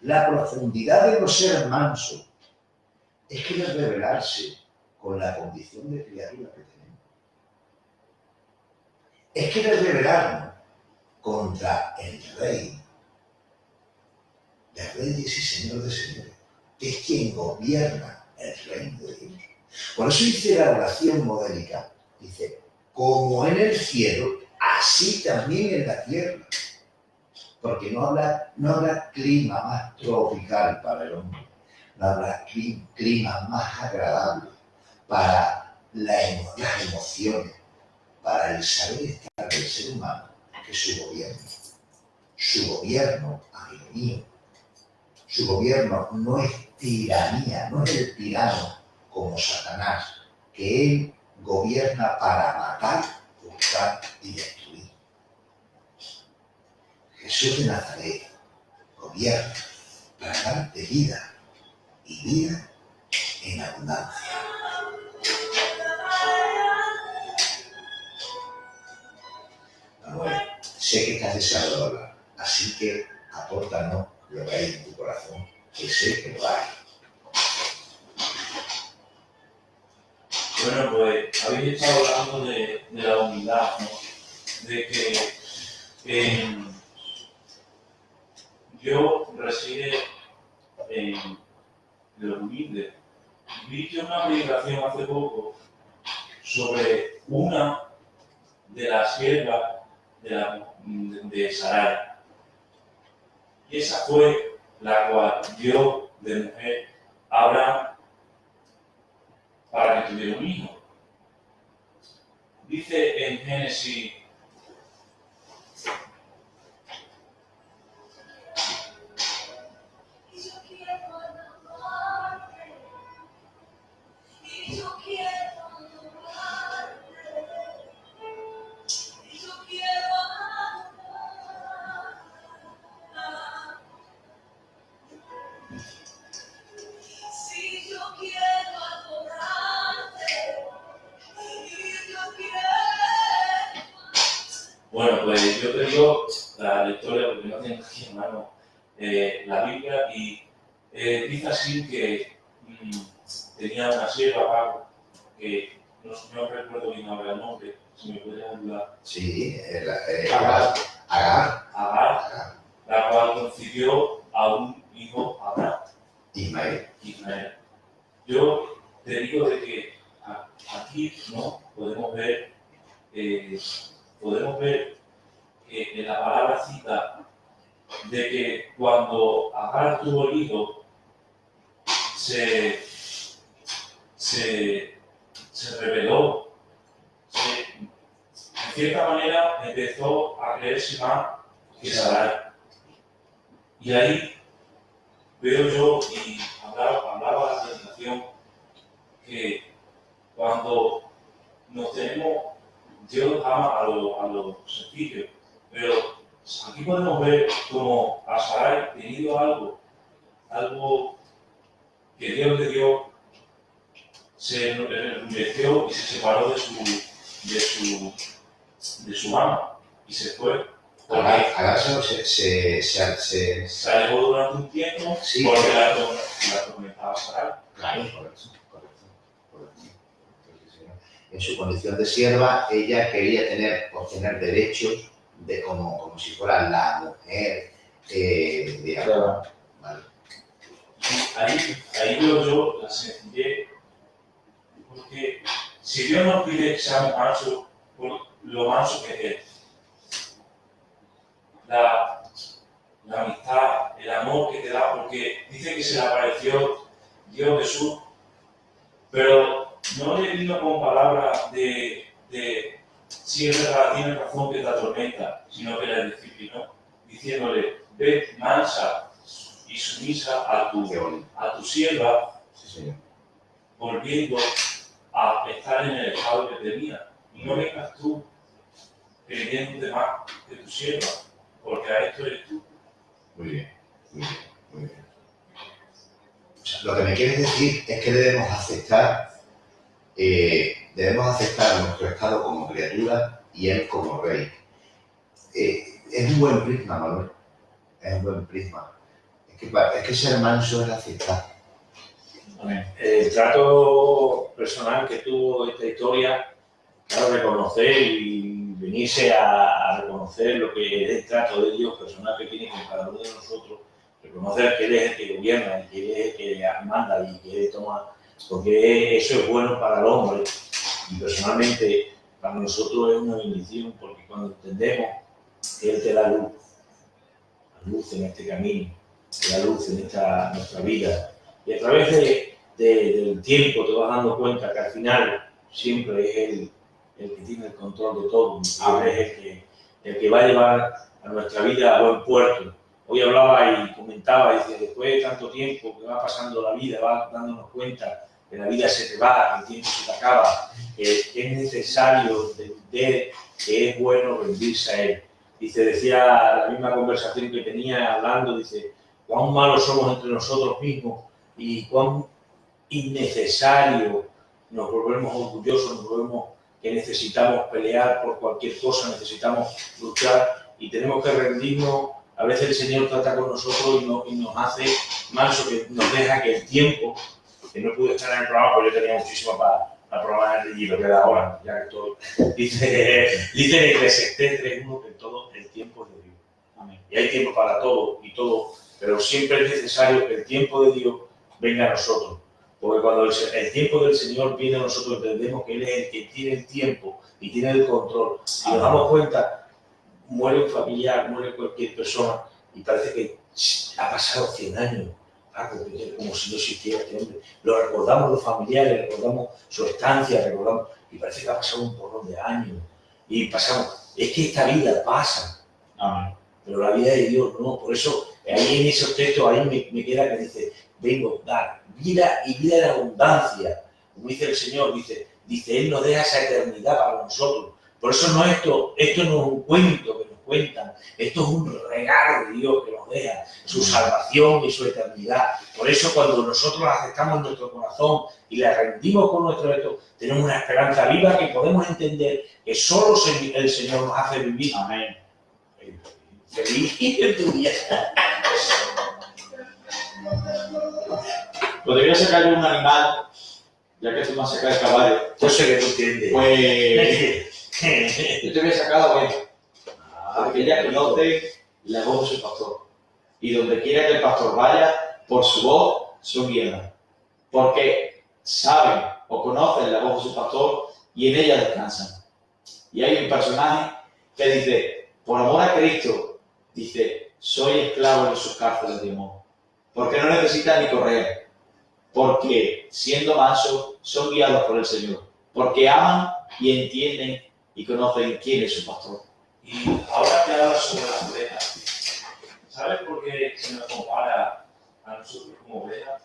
La profundidad de no ser manso es querer rebelarse con la condición de criatura que tenemos. Es querer rebelarnos contra el Rey de reyes y señor de señores, que es quien gobierna el reino de Dios. Por eso dice la oración modélica, dice, como en el cielo, así también en la tierra. Porque no habrá clima más tropical para el hombre, no habrá clima más agradable para las emociones, para el saber estar del ser humano, que su gobierno. Su gobierno, amigo mío, su gobierno no es tiranía, no es el tirano como Satanás, que él gobierna para matar, hurtar y destruir. Jesús de Nazaret gobierna para darte vida y vida en abundancia. Bueno, sé que estás deseando de hablar, así que apórtanos lo que hay en tu corazón, que sé que lo hay. Bueno, pues habéis estado hablando de la humildad, ¿no? De que Dios reside en los humildes. Vi que una predicación hace poco sobre una de las siervas de Sarai. Y esa fue la cual Dios de mujer a Abraham para que tuviera un hijo. Dice en Génesis Bueno, pues yo te digo la historia, porque no tengo aquí en mano la Biblia, y dice así que tenía una sierva, Paco, que no recuerdo bien ahora el nombre, si me puedes ayudar. Sí, Agar, Agar, la cual concibió a un hijo, Abraham, Ismael. Ismael. Yo te digo de que aquí no podemos ver que en la palabra cita de que cuando Agar tuvo el hijo, se rebeló, en cierta manera empezó a creerse más que Sarai. Y ahí veo yo, y hablaba la presentación, que cuando nos tenemos, Dios ama a los sencillos, pero aquí podemos ver como a Sarai tenido algo que Dios le dio, se endureció y se separó de su ama y se fue. Agar Se alejó durante un tiempo, sí, porque la atormentaba Sarai. Claro, correcto. En su condición de sierva, ella quería obtener derechos como si fuera la mujer de Agar. Vale. Ahí veo yo la sencillez, porque si Dios nos pide que seamos mansos, por lo manso que es, la amistad, el amor que te da, porque dice que se le apareció Dios Jesús, pero no le vino con palabras de si es verdad, tiene razón que te atormenta, sino que la disciplinó, diciéndole, ve mansa y sumisa a tu sierva, Sí, volviendo a estar en el estado que tenía. Y no vengas tú creyéndote más que tu sierva, porque a esto eres tú. muy bien. O sea, lo que me quieres decir es que debemos aceptar nuestro estado como criatura y él como rey. Es un buen prisma, Manuel. Es un buen prisma. Es que ser manso es aceptar. El trato personal que tuvo esta historia, claro, reconocer y venirse a reconocer lo que es el trato de Dios personal que tiene con cada uno de nosotros, reconocer que Él es el que gobierna y que Él es el que manda y que Él toma, porque eso es bueno para el hombre y personalmente para nosotros es una bendición, porque cuando entendemos que Él te da luz en este camino, te da luz en nuestra vida, y a través del tiempo te vas dando cuenta que al final siempre es Él el que tiene el control de todo, es el que va a llevar a nuestra vida a buen puerto. Hoy hablaba y comentaba, dice, después de tanto tiempo que va pasando la vida, va dándonos cuenta que la vida se te va, el tiempo se te acaba, que es necesario entender que es bueno rendirse a Él. Dice, decía la misma conversación que tenía hablando, dice, cuán malos somos entre nosotros mismos y cuán innecesario nos volvemos orgullosos, nos volvemos que necesitamos pelear por cualquier cosa, necesitamos luchar y tenemos que rendirnos. A veces el Señor trata con nosotros y nos hace manso, que nos deja que el tiempo, que no pude estar en el programa porque yo tenía muchísimo para programar y lo que da ahora, ya que todo, dice en Eclesiastés 3:1 que todo el tiempo es de Dios. Amén. Y hay tiempo para todo y todo, pero siempre es necesario que el tiempo de Dios venga a nosotros. Porque cuando el tiempo del Señor viene a nosotros, entendemos que Él es el que tiene el tiempo y tiene el control. Y nos damos cuenta, muere un familiar, muere cualquier persona y parece que ha pasado 100 años, como si no existiera este hombre. Lo recordamos los familiares, recordamos su estancia, recordamos, y parece que ha pasado un porrón de años. Y pasamos, es que esta vida pasa. Amén. Pero la vida de Dios no. Por eso, ahí en esos textos, ahí me queda que dice, vengo a dar vida y vida en abundancia. Como dice el Señor, dice, Él nos deja esa eternidad para nosotros. Por eso esto no es un cuento que nos cuentan. Esto es un regalo de Dios que nos deja, su salvación y su eternidad. Por eso cuando nosotros la aceptamos en nuestro corazón y la rendimos con nuestro esto, tenemos una esperanza viva que podemos entender que solo el Señor nos hace vivir. Amén. Feliz y entusiasta. Podría sacar un animal, ya que tú me has sacado el caballo. Yo sé que tú entiendes. Pues yo te voy a sacar la oveja. Porque ella conoce la voz de su pastor. Y donde quiera que el pastor vaya, por su voz son guiadas. Porque saben o conocen la voz de su pastor y en ella descansan. Y hay un personaje que dice, por amor a Cristo, dice, soy esclavo de sus cárceles de amor. Porque no necesitan ni correr. Porque siendo mansos, son guiados por el Señor. Porque aman y entienden y conocen quién es su pastor. Y ahora que hablas sobre las ovejas, ¿sabes por qué se nos compara a nosotros como ovejas?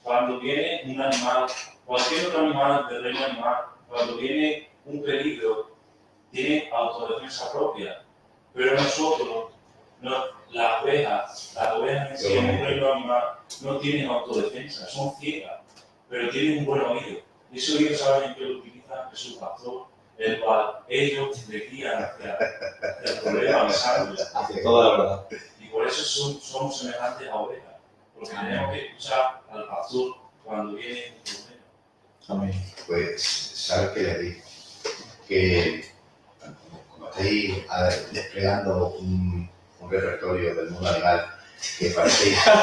Cuando viene un animal, cualquier otro animal del reino animal, cuando viene un peligro, tiene autodefensa propia. Pero nosotros, las ovejas en sí, en un reino animal, no tienen autodefensa, son ciegas, pero tienen un buen oído. Y ese oído saben que lo utiliza su pastor, el cual ellos le guían hacia el problema avisándoles. Hacia toda la verdad. Y por eso somos semejantes a ovejas, porque tenemos que escuchar al pastor cuando viene un problema. Amén. Pues, ¿sabes qué les digo? Que como estáis desplegando un repertorio del mundo animal, que parecéis hijo de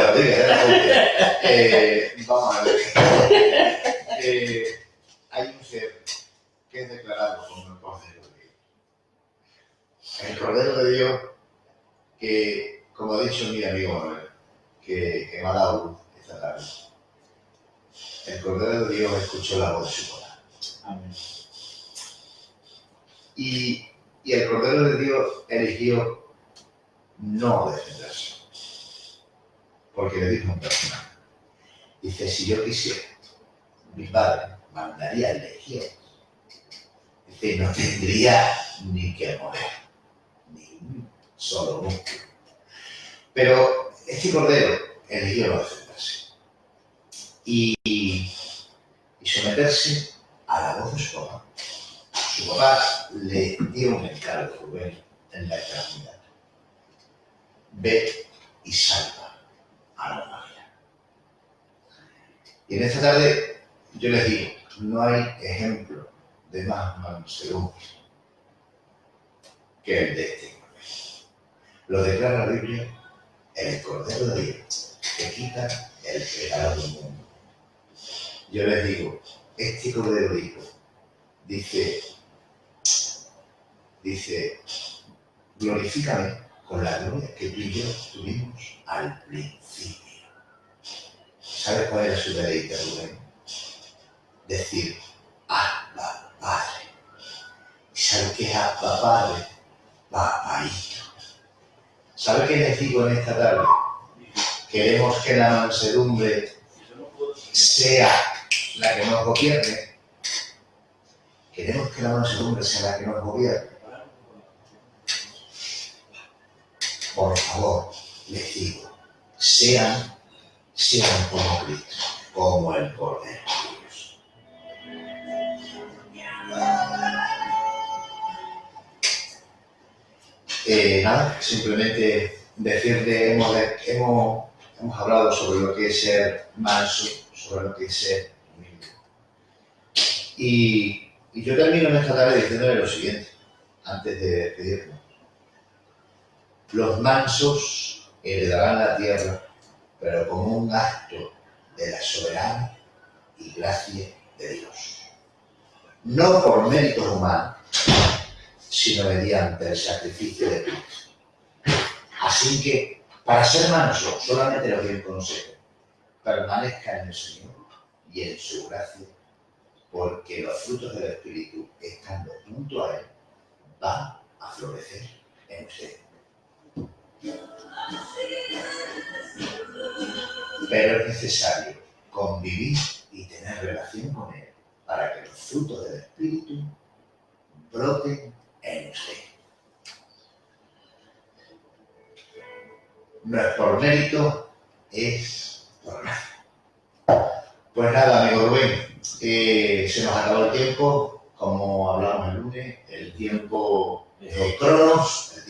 Rodríguez, vamos a ver. Hay un ser que es declarado como el Cordero de Dios. El Cordero de Dios que, como ha dicho mi amigo Manuel, que me ha dado luz esta tarde, el Cordero de Dios escuchó la voz de su corazón. Amén. Y el Cordero de Dios eligió no defenderse. Porque le dijo a un personaje, dice, si yo quisiera, mi padre mandaría legiones. Dice, no tendría ni que morir, ni un solo músculo. Pero este Cordero eligió no defenderse. Y someterse a la voz de su papá. Su papá le dio un encargo, Rubén, en la eternidad. Ve y salva a la humanidad. Y en esta tarde yo les digo, no hay ejemplo de más mansedumbre que el de este Cordero. Lo declara la Biblia, el Cordero de Dios, que quita el pecado del mundo. Yo les digo, este Cordero dijo, dice, glorifícame con la gloria que tú y yo tuvimos al principio. ¿Sabes cuál era su deleite, Rubén? Decir, Abba, Padre. ¿Y sabes qué es Abba, Padre? Papaíto. ¿Sabes qué les digo en esta tarde? Queremos que la mansedumbre sea la que nos gobierne. Queremos que la mansedumbre sea la que nos gobierne. Por favor, les digo, sean como Cristo, como el Cordero de Dios. Nada, simplemente decirte, hemos hablado sobre lo que es ser manso, sobre lo que es ser humilde. Y yo termino en esta tarde diciéndole lo siguiente, antes de despedirnos. Los mansos heredarán la tierra, pero como un acto de la soberana y gracia de Dios. No por méritos humanos, sino mediante el sacrificio de Cristo. Así que, para ser manso, solamente lo que consejo, permanezca en el Señor y en su gracia, porque los frutos del Espíritu, estando junto a Él, van a florecer en usted. Pero es necesario convivir y tener relación con Él para que los frutos del Espíritu broten en usted. No es por mérito, es por nada. Pues nada, amigo Rubén, se nos acabó el tiempo, como hablamos el lunes, el tiempo cronos,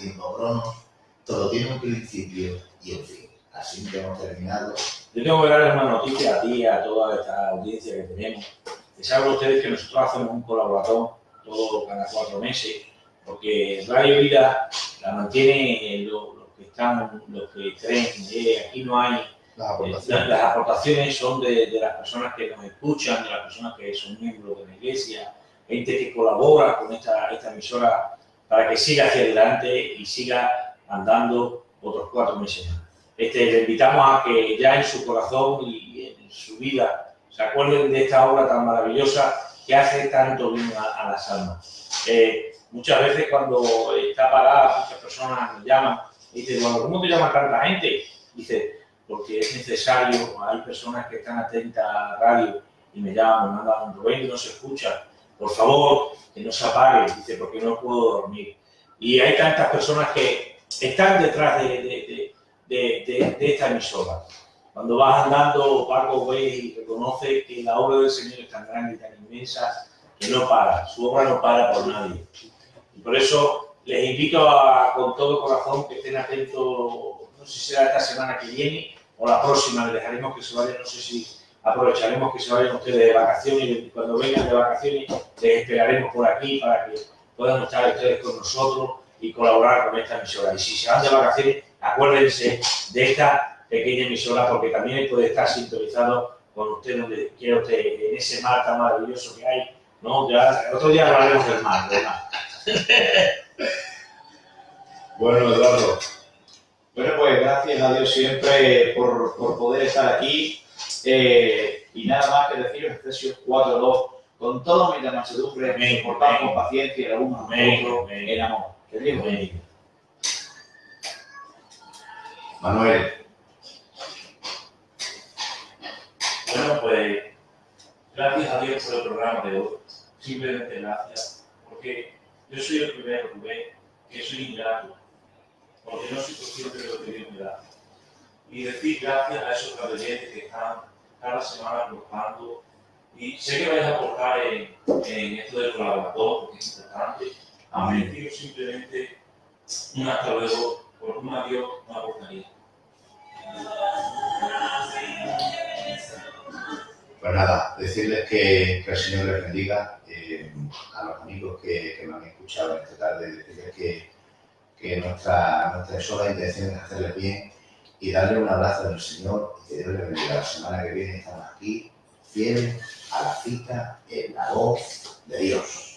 todo tiene un principio y un fin. Así que hemos terminado. Yo tengo que darles una noticia a ti y a toda esta audiencia que tenemos. Que saben ustedes que nosotros hacemos un colaborador todo cada 4 meses, porque Radio Vida la mantiene los que creen. Aquí no hay. Las aportaciones son de las personas que nos escuchan, de las personas que son miembros de la iglesia, gente que colabora con esta emisora para que siga hacia adelante y siga andando otros 4 meses más. Le invitamos a que ya en su corazón y en su vida se acuerden de esta obra tan maravillosa que hace tanto bien a las almas. Muchas veces cuando está parada, muchas personas me llaman y dicen, bueno, ¿cómo te llama tanta gente? Dice, porque es necesario, hay personas que están atentas a la radio y me llaman, me mandan, Rubén, no se escucha, por favor, que no se apague, dice, porque no puedo dormir. Y hay tantas personas que están detrás de esta emisora. Cuando vas andando, Paco ve y reconoce que la obra del Señor es tan grande y tan inmensa que no para, su obra no para por nadie. Y por eso les invito con todo corazón que estén atentos, no sé si será esta semana que viene o la próxima, les dejaremos que se vayan, no sé si aprovecharemos que se vayan ustedes de vacaciones y cuando vengan de vacaciones les esperaremos por aquí para que puedan estar ustedes con nosotros y colaborar con esta emisora. Y si se van de vacaciones, acuérdense de esta pequeña emisora porque también puede estar sintonizado con usted donde quiera usted, en ese mar tan maravilloso que hay, ¿no? Ya, el otro día hablaremos del mar. Bueno, Eduardo. Bueno, pues gracias a Dios siempre por poder estar aquí. Y nada más que deciros, Efesios 4:2, con toda mi mansedumbre, soportad con paciencia el uno al otro en amor. Que Dios bendiga. Manuel. Bueno, pues gracias a Dios por el programa de hoy. Simplemente gracias, porque yo soy el primero que ve que soy ingrato, porque no soy consciente de lo que Dios me da. Y decir gracias a esos caballeros que están cada semana aportando. Y sé que vais a aportar en esto del colaborador, porque es importante. Amén. Y deciros simplemente un hasta luego, por un adiós, una portaría. Pues nada, decirles que el Señor les bendiga, a los amigos que me han escuchado esta tarde, decirles que nuestra sola intención es hacerles bien y darle un abrazo del Señor y que Dios les bendiga. La semana que viene estamos aquí, fieles a la cita en la voz de Dios.